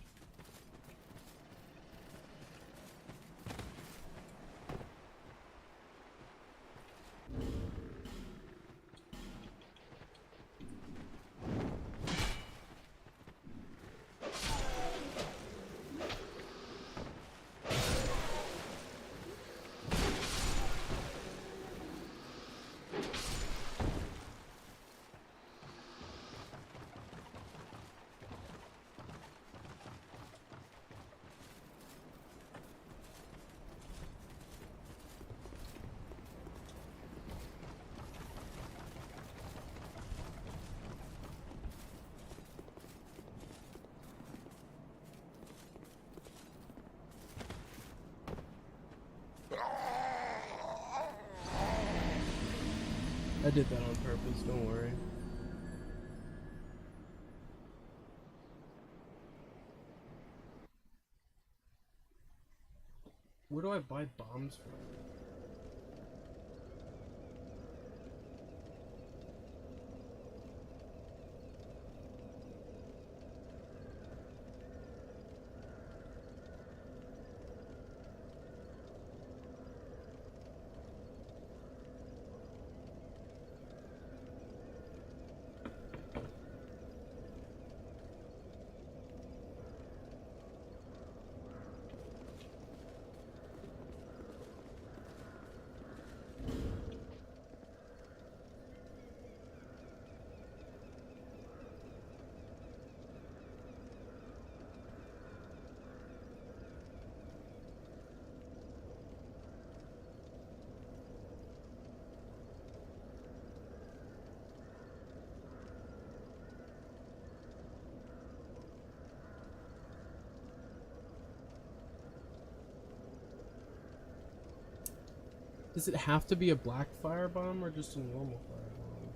I did that on purpose, don't worry. Where do I buy bombs from? Does it have to be a black firebomb or just a normal firebomb?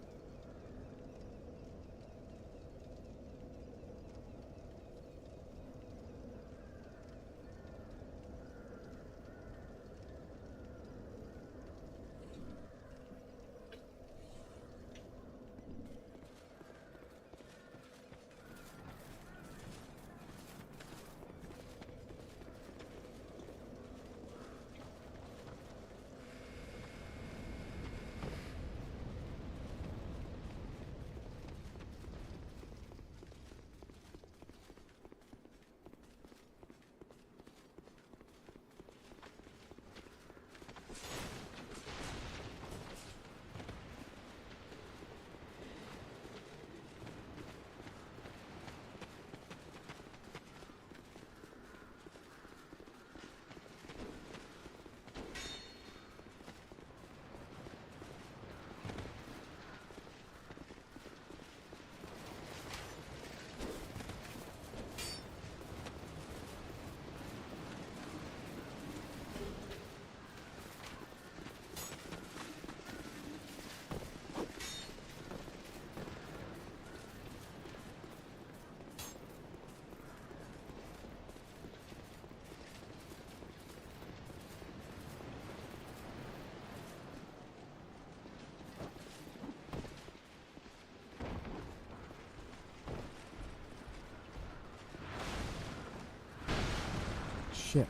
shit.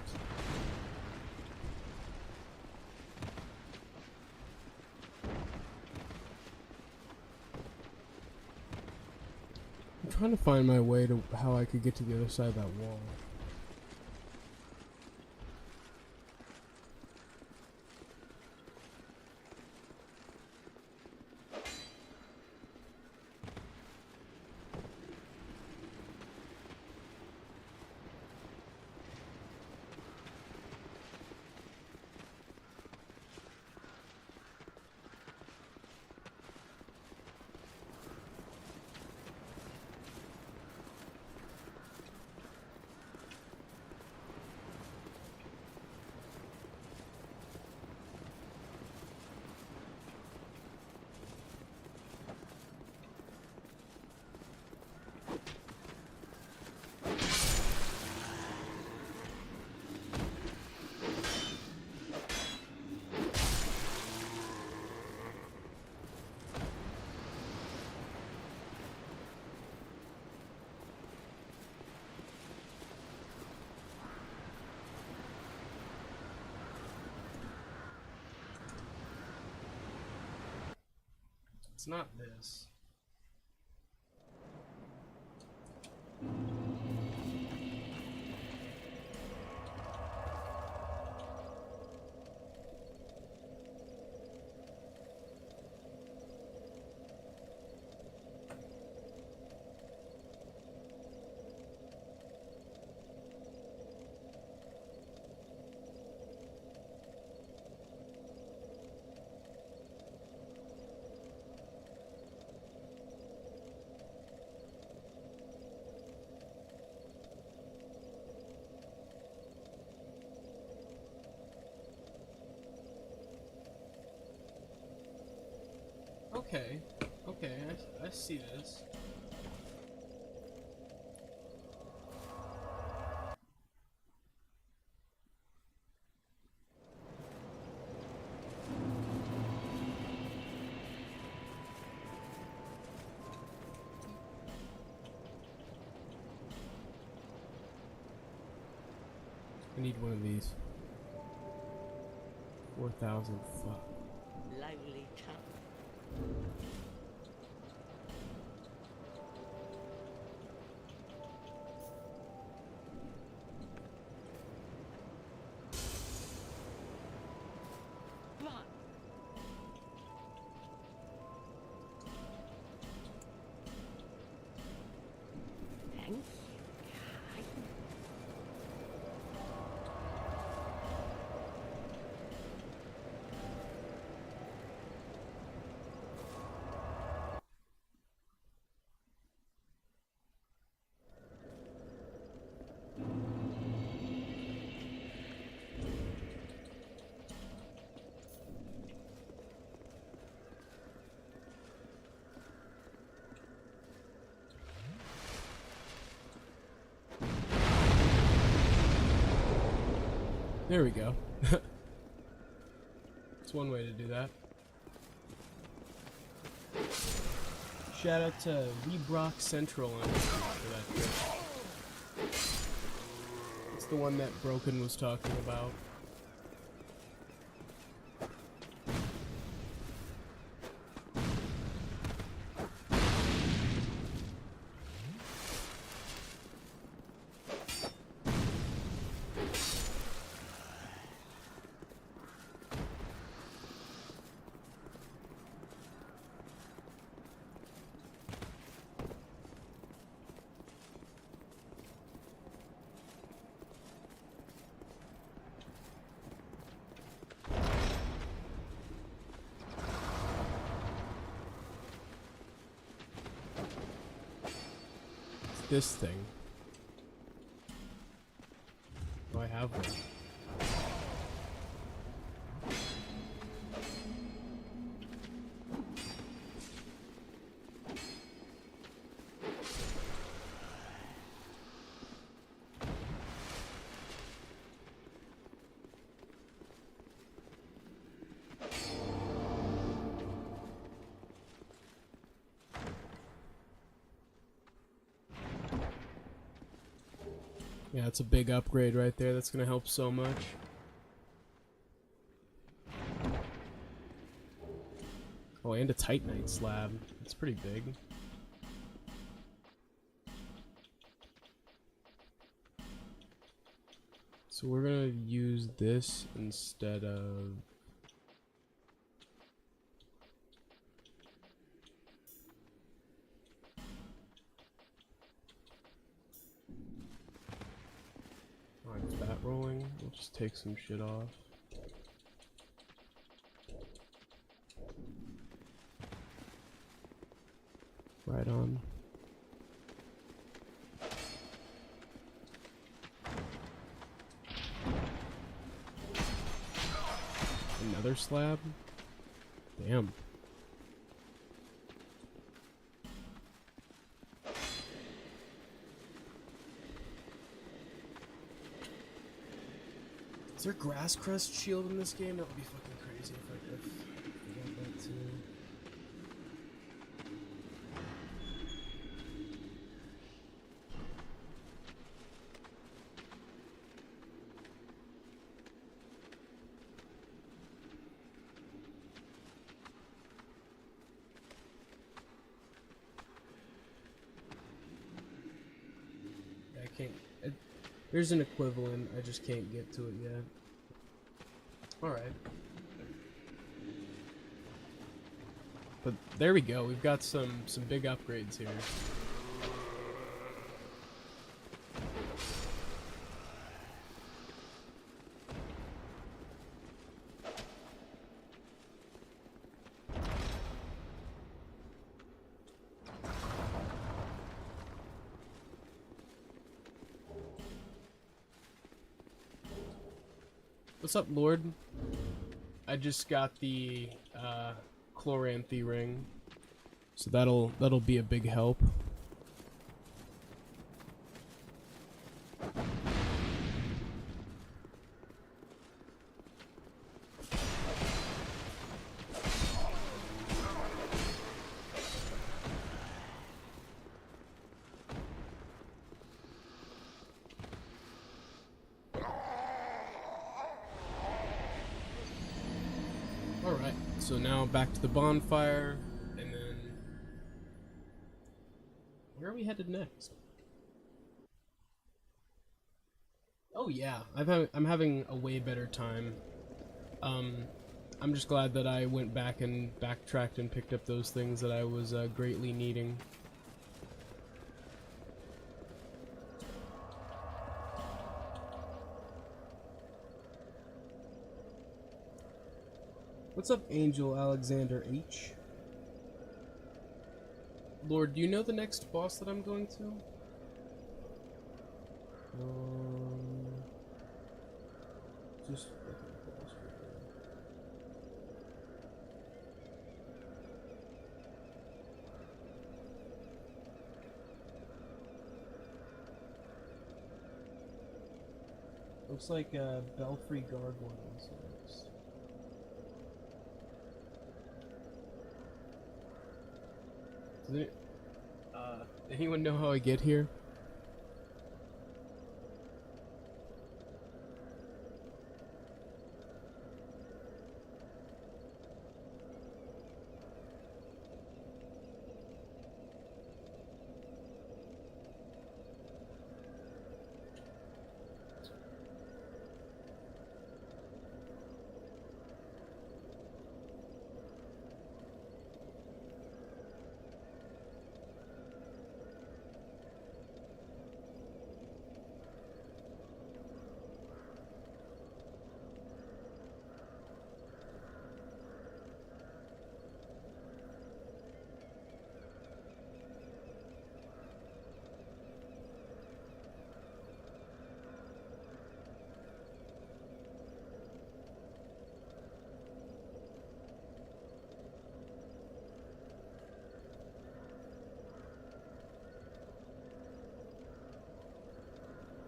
I'm trying to find my way to how I could get to the other side of that wall. It's not this. Okay, okay, I see this. I need one of these. 4,000, fuck. Lonely town. Thank you. There we go. That's one way to do that. Shout out to Rebrock Central on for that trip. It's the one that Broken was talking about. This thing. Do I have one? Yeah, it's a big upgrade right there. That's gonna help so much. Oh, and a Titanite slab. That's pretty big. So we're gonna use this instead of... Alright, it's bat rolling. We'll just take some shit off. Right on. Another slab? Damn. Is there grass crest shield in this game? That would be fucking crazy if I got that too. I can't. There's an equivalent. I just can't get to it yet. All right. But there we go. We've got some big upgrades here. What's up, Lord? I just got the chloranthy ring, so that'll be a big help. Alright, so now back to the bonfire, and then... where are we headed next? Oh yeah, I'm having a way better time. I'm just glad that I went back and backtracked and picked up those things that I was greatly needing. What's up, Angel Alexander H? Lord, do you know the next boss that I'm going to? Just looking at the boss right now. Looks like Belfry Gargoyles next. Does anyone know how I get here?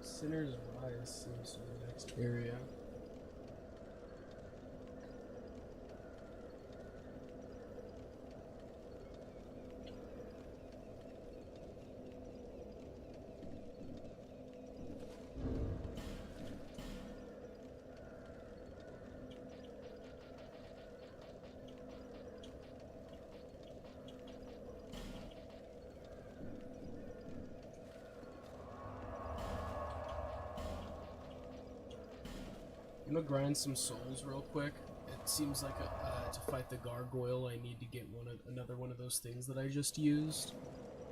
Sinner's Rise seems to be the next area. I'm gonna grind some souls real quick. It seems like to fight the gargoyle, I need to get another one of those things that I just used,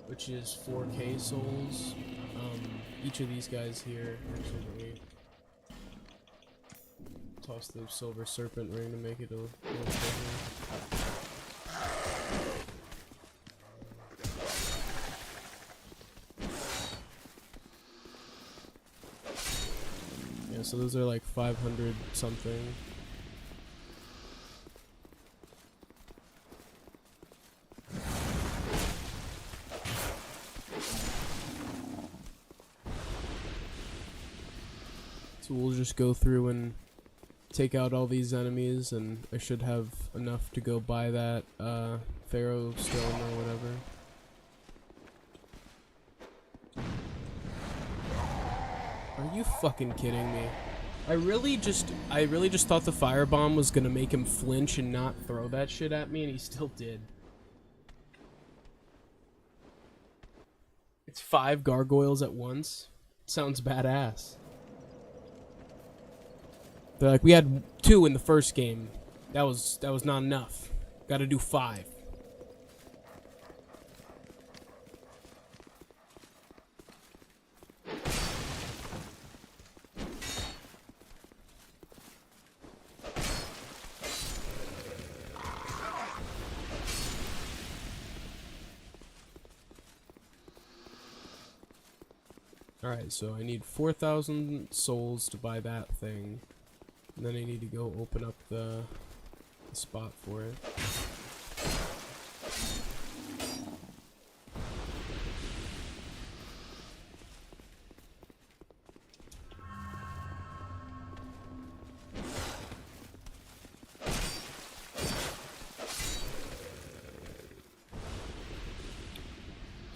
which is 4K souls. Each of these guys here, actually, let me toss the silver serpent ring to make it a little bigger. Yeah, so those are like 500 something. So we'll just go through and take out all these enemies, and I should have enough to go buy that Pharaoh stone or whatever. Are you fucking kidding me? I really just thought the firebomb was gonna make him flinch and not throw that shit at me, and he still did. It's 5 gargoyles at once. Sounds badass. They're like, we had 2 in the first game. That was not enough. Got to do 5. Alright, so I need 4,000 souls to buy that thing. And then I need to go open up the spot for it.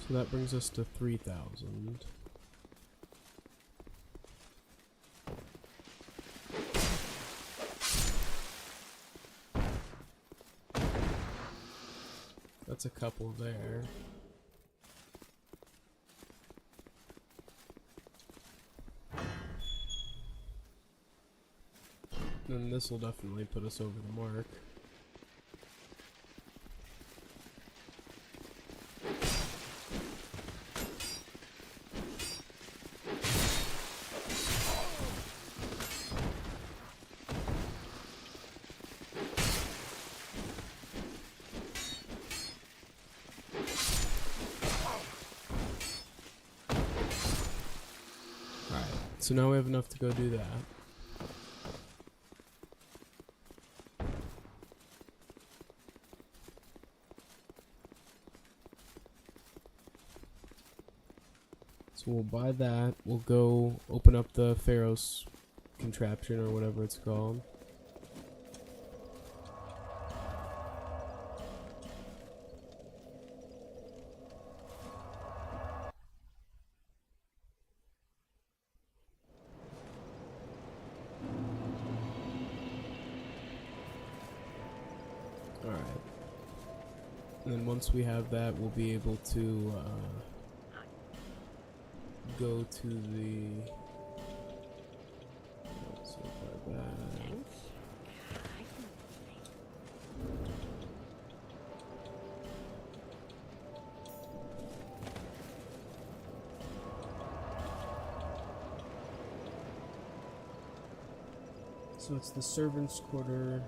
So that brings us to 3,000. That's a couple there. And this will definitely put us over the mark. So now we have enough to go do that. So we'll buy that. We'll go open up the Pharaoh's contraption or whatever it's called. Alright. And then once we have that, we'll be able to go to the... Let's see about that. So it's the servants' quarter.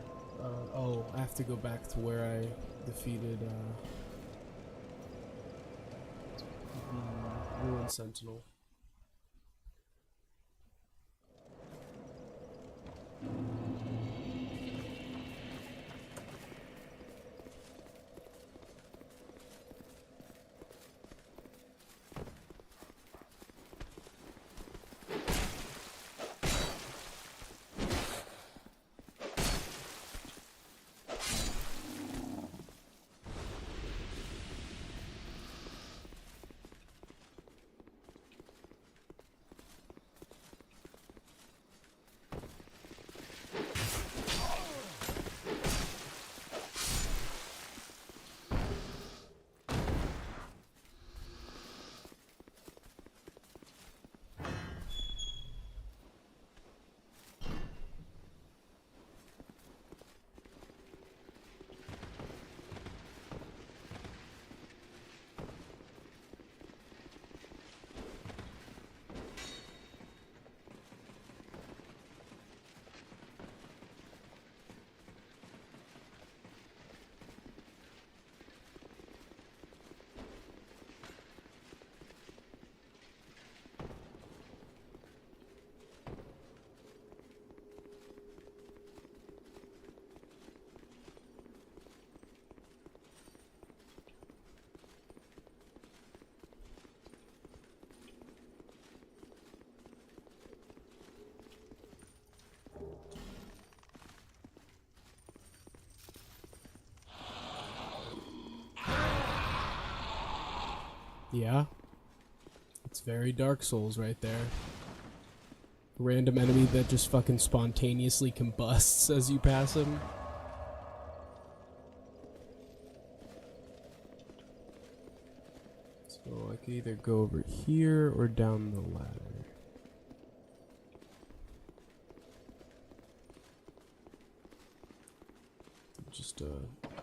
Oh, I have to go back to where I defeated the Ruined Sentinel. Yeah. It's very Dark Souls right there. Random enemy that just fucking spontaneously combusts as you pass him. So I could either go over here or down the ladder. Just a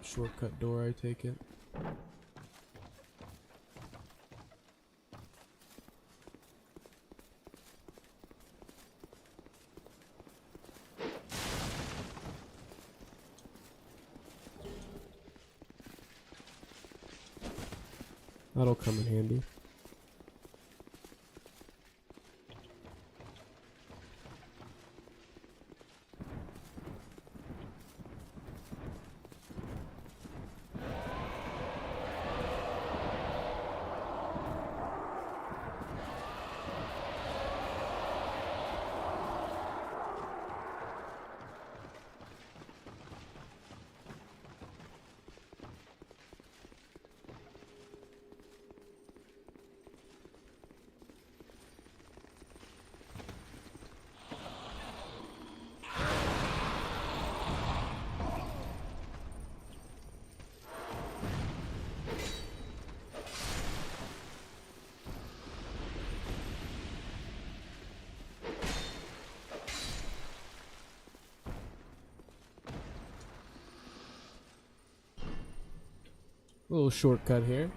shortcut door, I take it. That'll come in handy. A little shortcut here.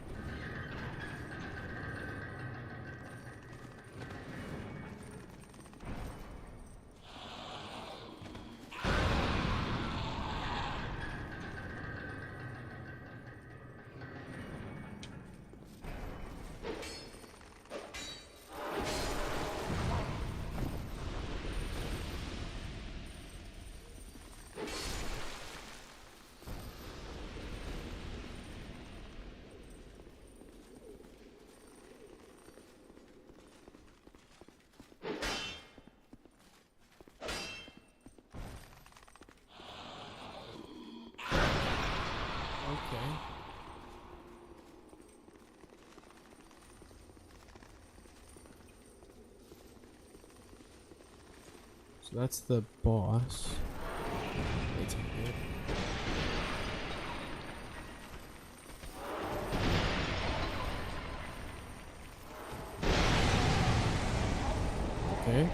Okay. So that's the boss. Let's take it. Okay.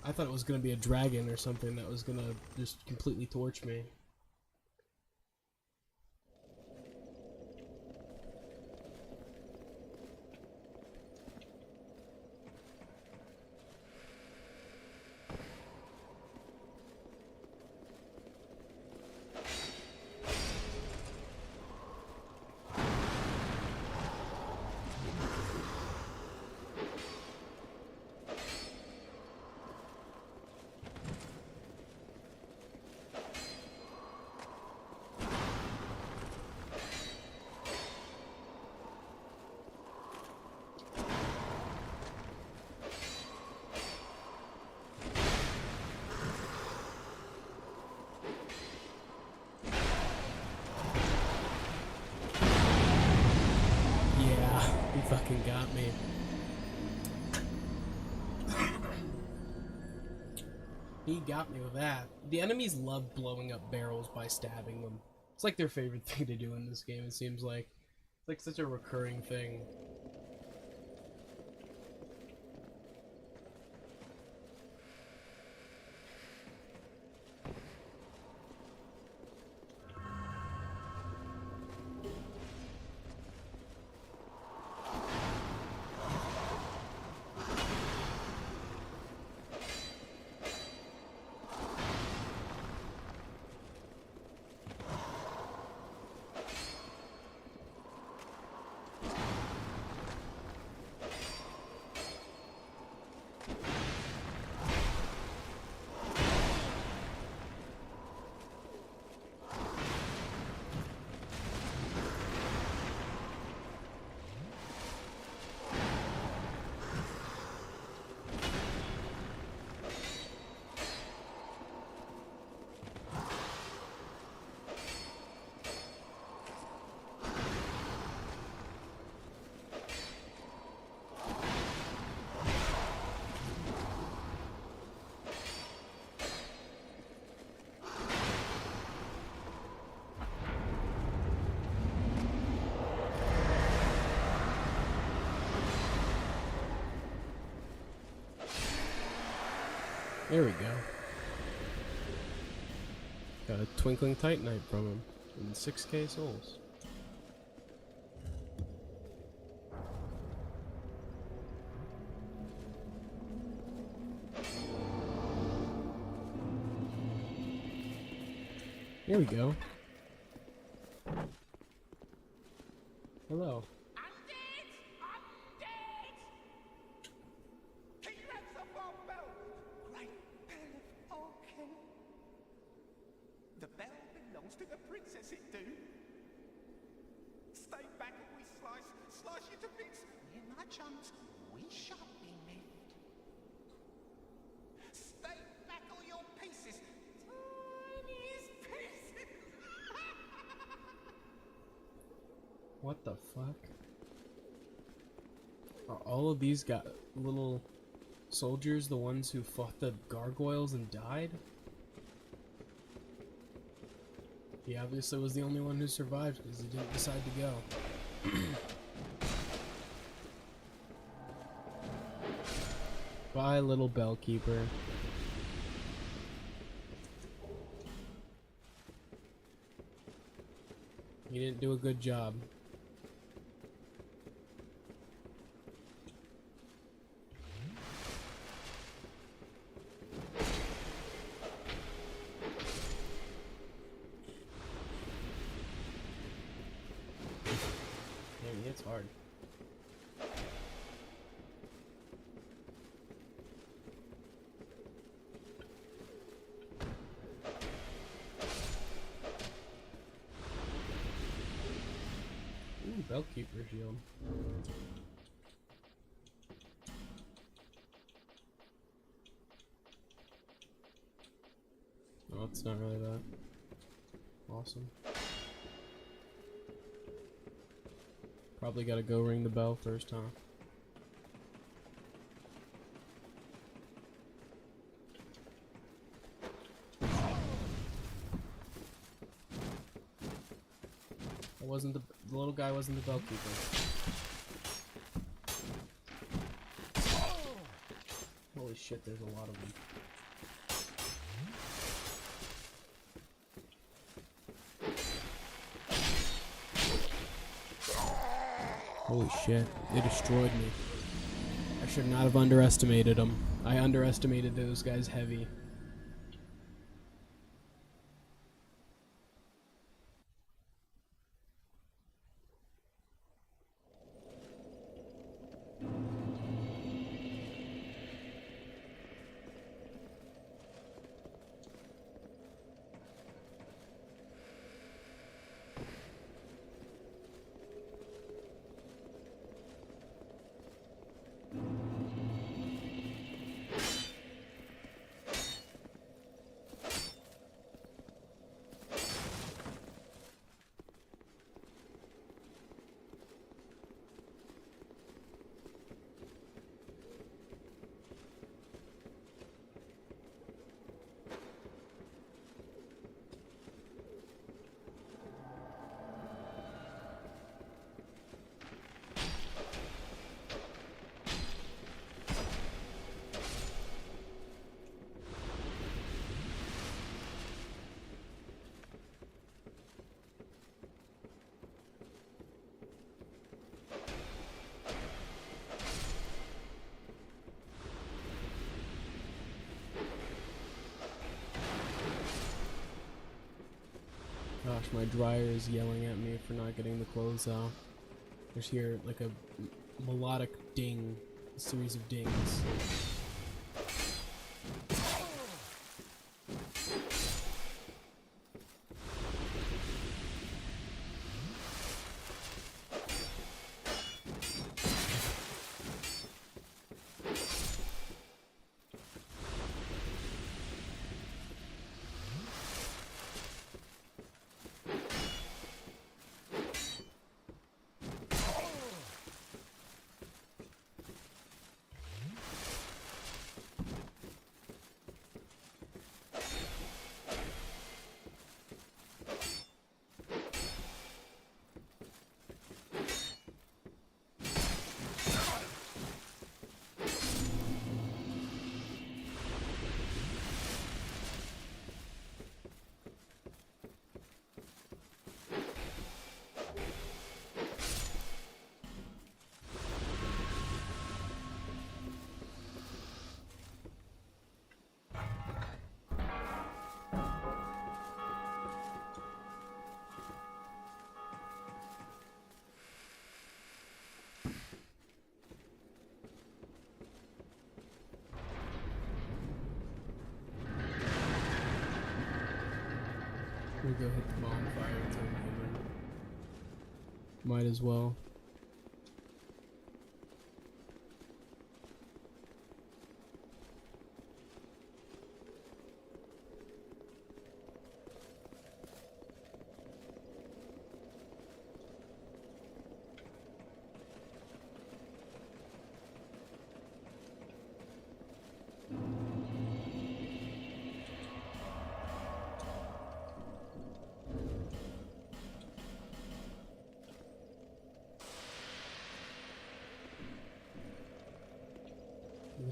I thought it was gonna be a dragon or something that was gonna just completely torch me. Yeah, he fucking got me. He got me with that. The enemies love blowing up barrels by stabbing them. It's like their favorite thing to do in this game, it seems like. It's like such a recurring thing. There we go. Got a twinkling titanite from him. And 6k souls. Here we go. Hello. I'm dead! I'm dead! King Rats of our bell! Great bell of Arkin! The bell belongs to the princess, it do. Stay back and we slice you to bits. Near my chums, we shan't be moved. Stay back all your pieces. Tiniest pieces. What the fuck? Are all of these got little soldiers the ones who fought the gargoyles and died? He obviously was the only one who survived because he didn't decide to go. Bye, little bellkeeper. You didn't do a good job. Damn, it's hard. Ooh, bellkeeper shield. Oh, it's not really that awesome. Probably gotta go ring the bell first, huh? It wasn't the little guy wasn't the bellkeeper. Holy shit, there's a lot of them. Holy shit, they destroyed me. I should not have underestimated them. I underestimated those guys heavy. Gosh, my dryer is yelling at me for not getting the clothes out. There's here like a melodic ding, a series of dings. gonna go hit the bonfire. It's over here. Might as well.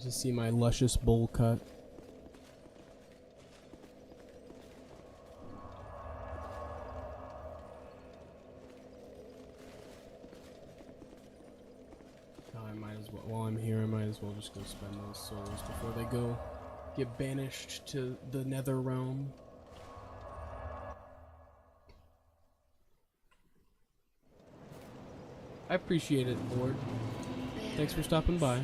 To see my luscious bowl cut. Now I might as well, while I'm here, I might as well just go spend those souls before they go get banished to the nether realm. I appreciate it, Lord. Thanks for stopping by.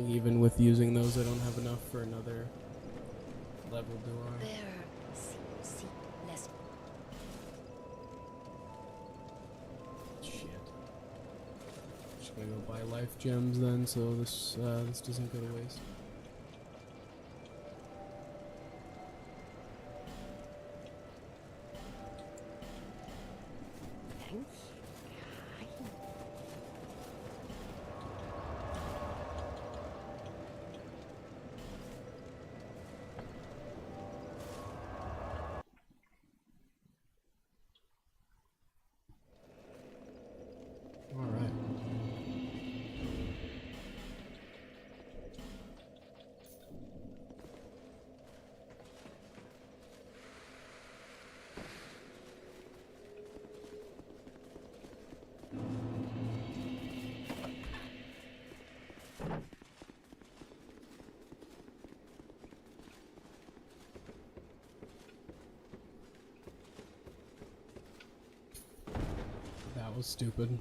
Even with using those, I don't have enough for another level, do I? Shit. Just gonna go buy life gems then, so this doesn't go to waste. That was stupid.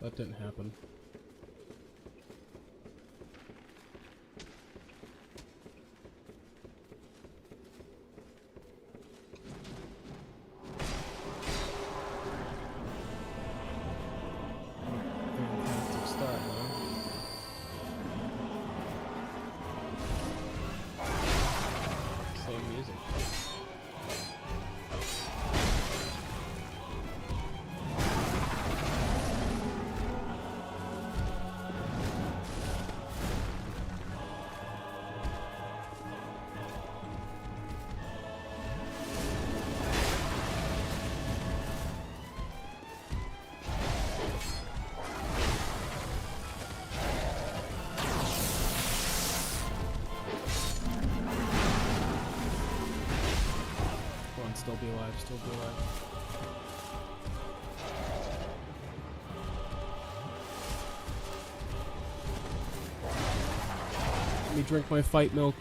That didn't happen. Fantastic start, huh? Same music. Still be alive, still be alive. Let me drink my fight milk.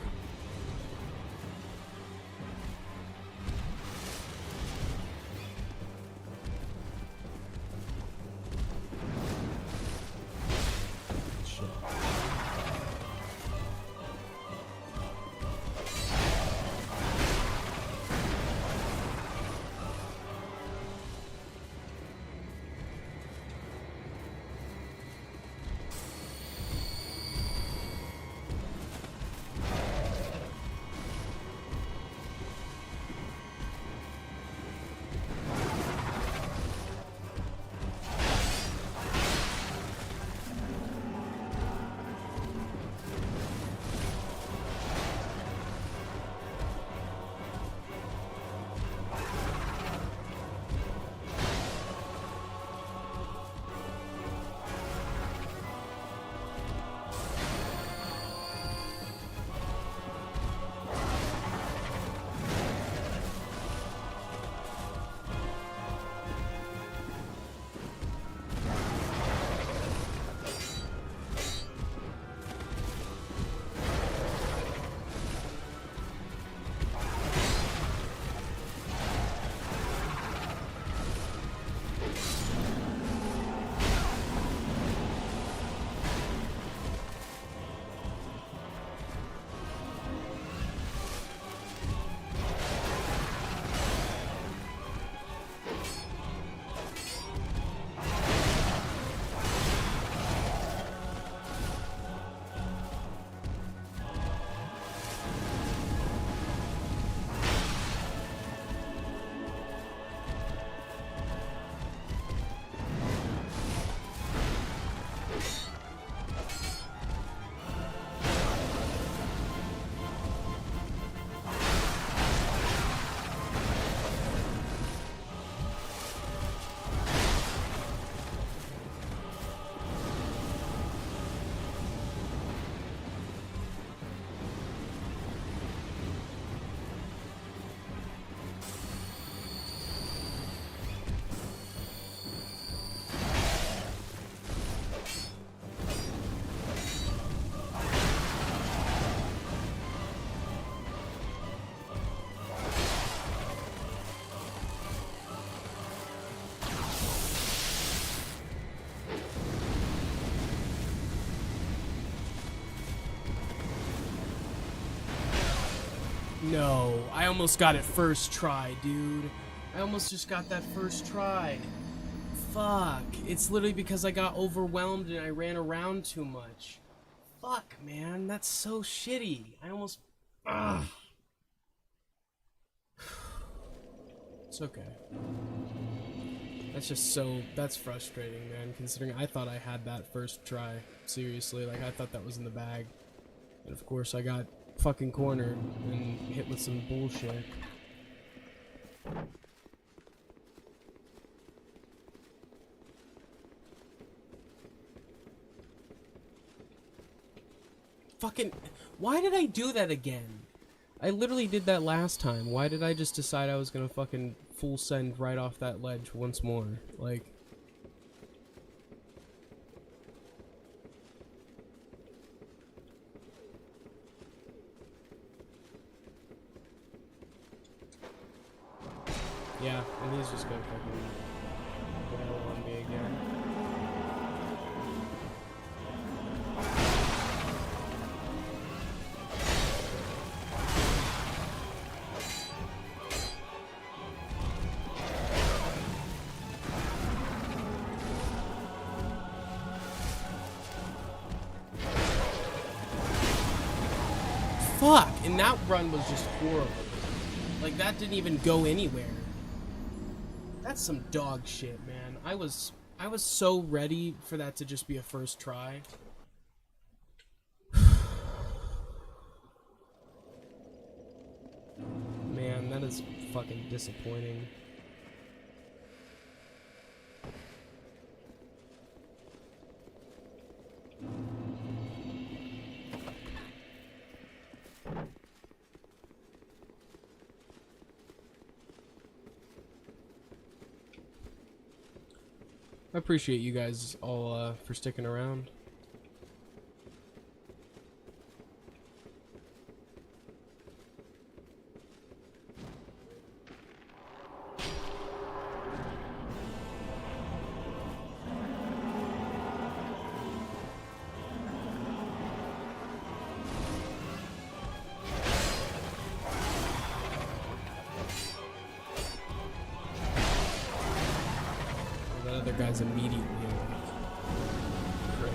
No, I almost got it first try, dude. I almost just got that first try. Fuck. It's literally because I got overwhelmed and I ran around too much. Fuck, man. That's so shitty. I almost... Ugh. It's okay. That's just so... That's frustrating, man, considering I thought I had that first try. Seriously, like, I thought that was in the bag. And of course, I got fucking cornered and hit with some bullshit. Fucking... Why did I do that again? I literally did that last time. Why did I just decide I was gonna fucking full send right off that ledge once more? Like... Yeah, and he's just gonna fucking wail on me again. Fuck! And that run was just horrible. Like, that didn't even go anywhere. That's some dog shit, man. I was so ready for that to just be a first try. Man, that is fucking disappointing. I appreciate you guys all for sticking around. That other guy's immediately awake. Great.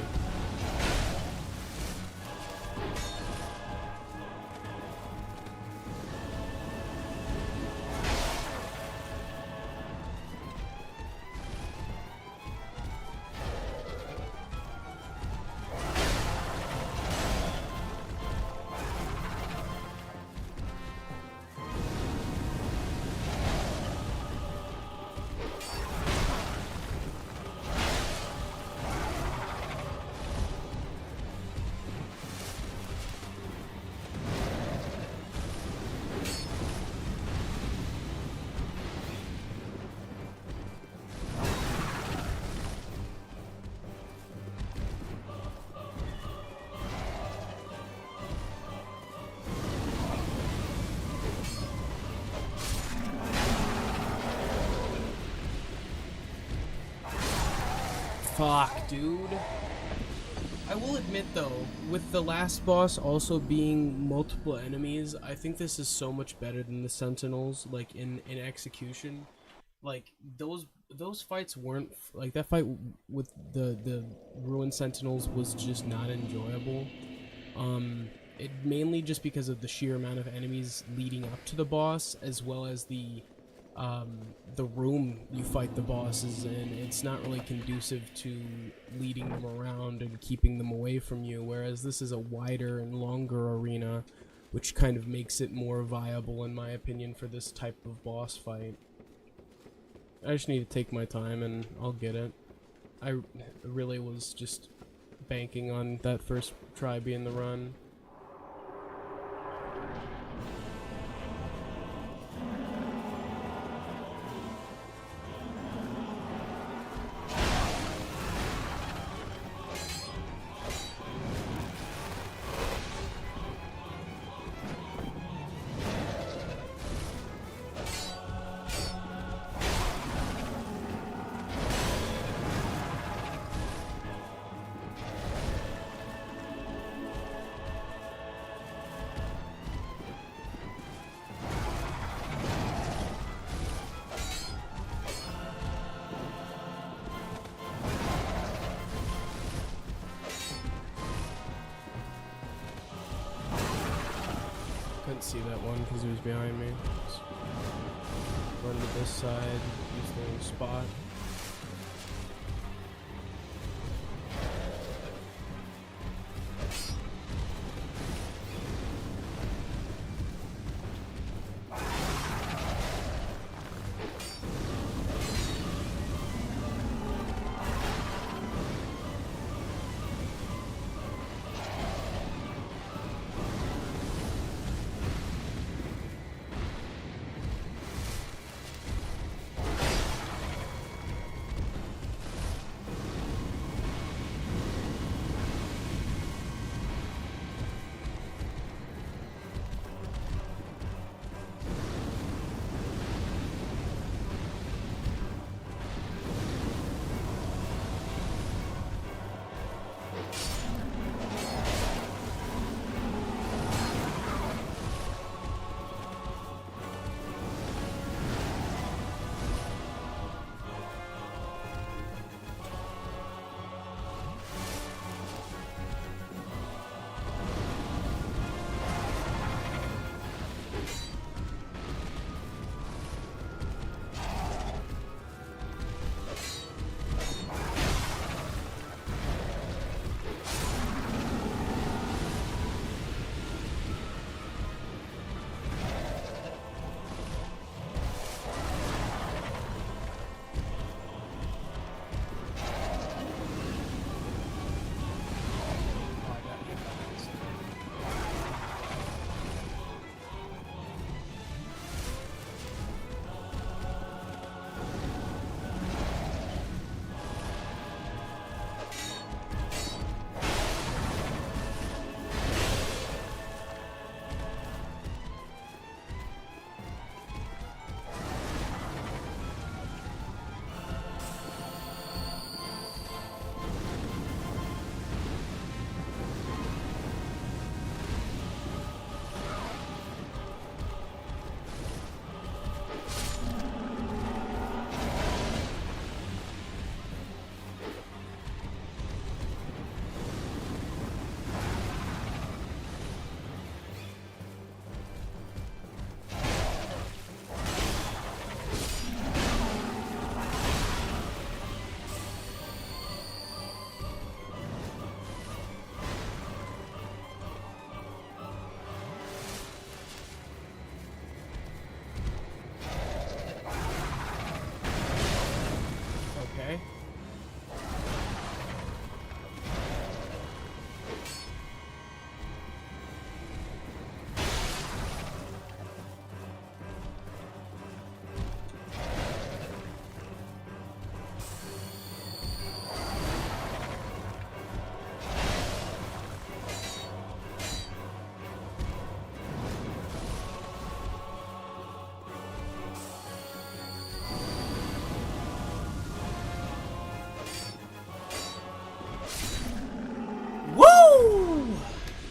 Fuck, dude. I will admit though, with the last boss also being multiple enemies, I think this is so much better than the Sentinels, like in execution. Like those fights weren't like that fight with the Ruined Sentinels was just not enjoyable. It mainly just because of the sheer amount of enemies leading up to the boss, as well as the room you fight the bosses in. It's not really conducive to leading them around and keeping them away from you, whereas this is a wider and longer arena, which kind of makes it more viable, in my opinion, for this type of boss fight. I just need to take my time and I'll get it. I really was just banking on that first try being the run. didn't see that one because he was behind me. Just run to this side, use the little spot.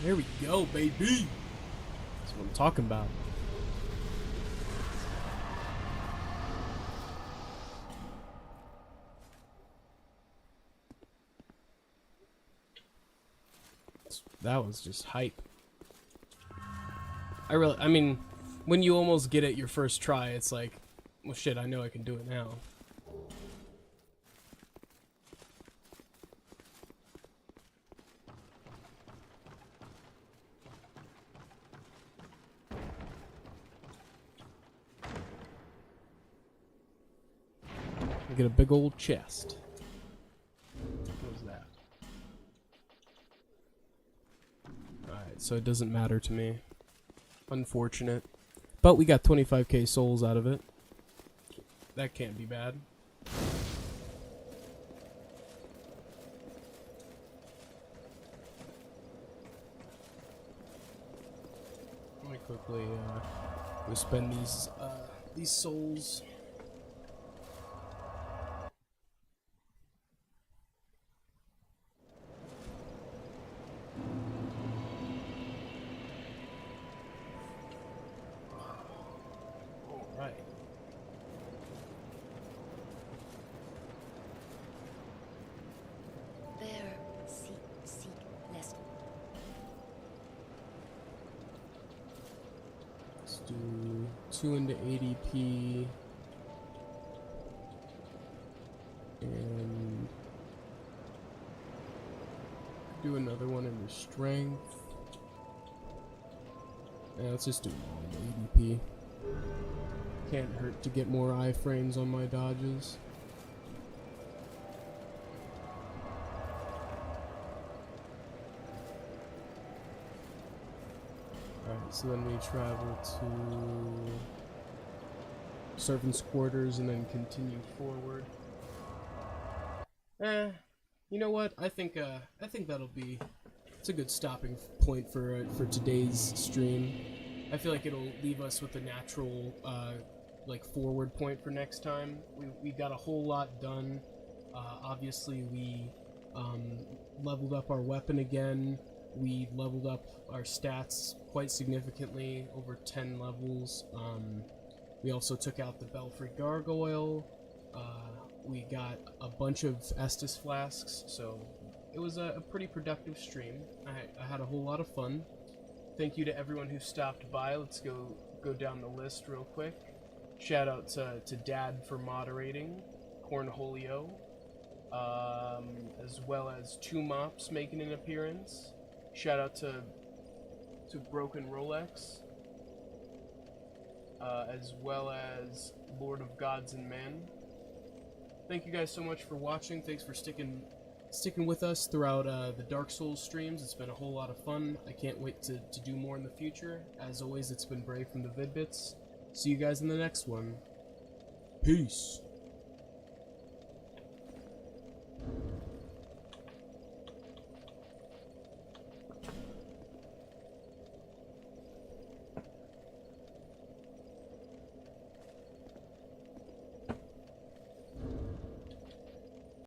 There we go, baby. That's what I'm talking about. That was just hype. I mean, when you almost get it your first try, it's like, well, shit, I know I can do it now. Get a big old chest. What was that? Alright, so it doesn't matter to me. Unfortunate. But we got 25k souls out of it. That can't be bad. Let me quickly go spend these souls. Right. There, seek less. do 2 into ADP and do another one into strength. Yeah, let's just do 1 into ADP. Can't hurt to get more iframes on my dodges. Alright, so then we travel to servants' quarters and then continue forward. You know what? I think that'll be. It's a good stopping point for today's stream. I feel like it'll leave us with a natural like forward point for next time. We got a whole lot done. Obviously, we leveled up our weapon again. We leveled up our stats quite significantly, over 10 levels. We also took out the Belfry Gargoyle. We got a bunch of Estus flasks, so it was a pretty productive stream. I had a whole lot of fun. Thank you to everyone who stopped by. Let's go down the list real quick. Shout out to Dad for moderating, Cornholio, as well as Two Mops making an appearance. Shout out to Broken Rolex, as well as Lord of Gods and Men. Thank you guys so much for watching. Thanks for sticking with us throughout the Dark Souls streams. It's been a whole lot of fun. I can't wait to do more in the future. As always, it's been Brave from the Vid-Bits. See you guys in the next one. Peace.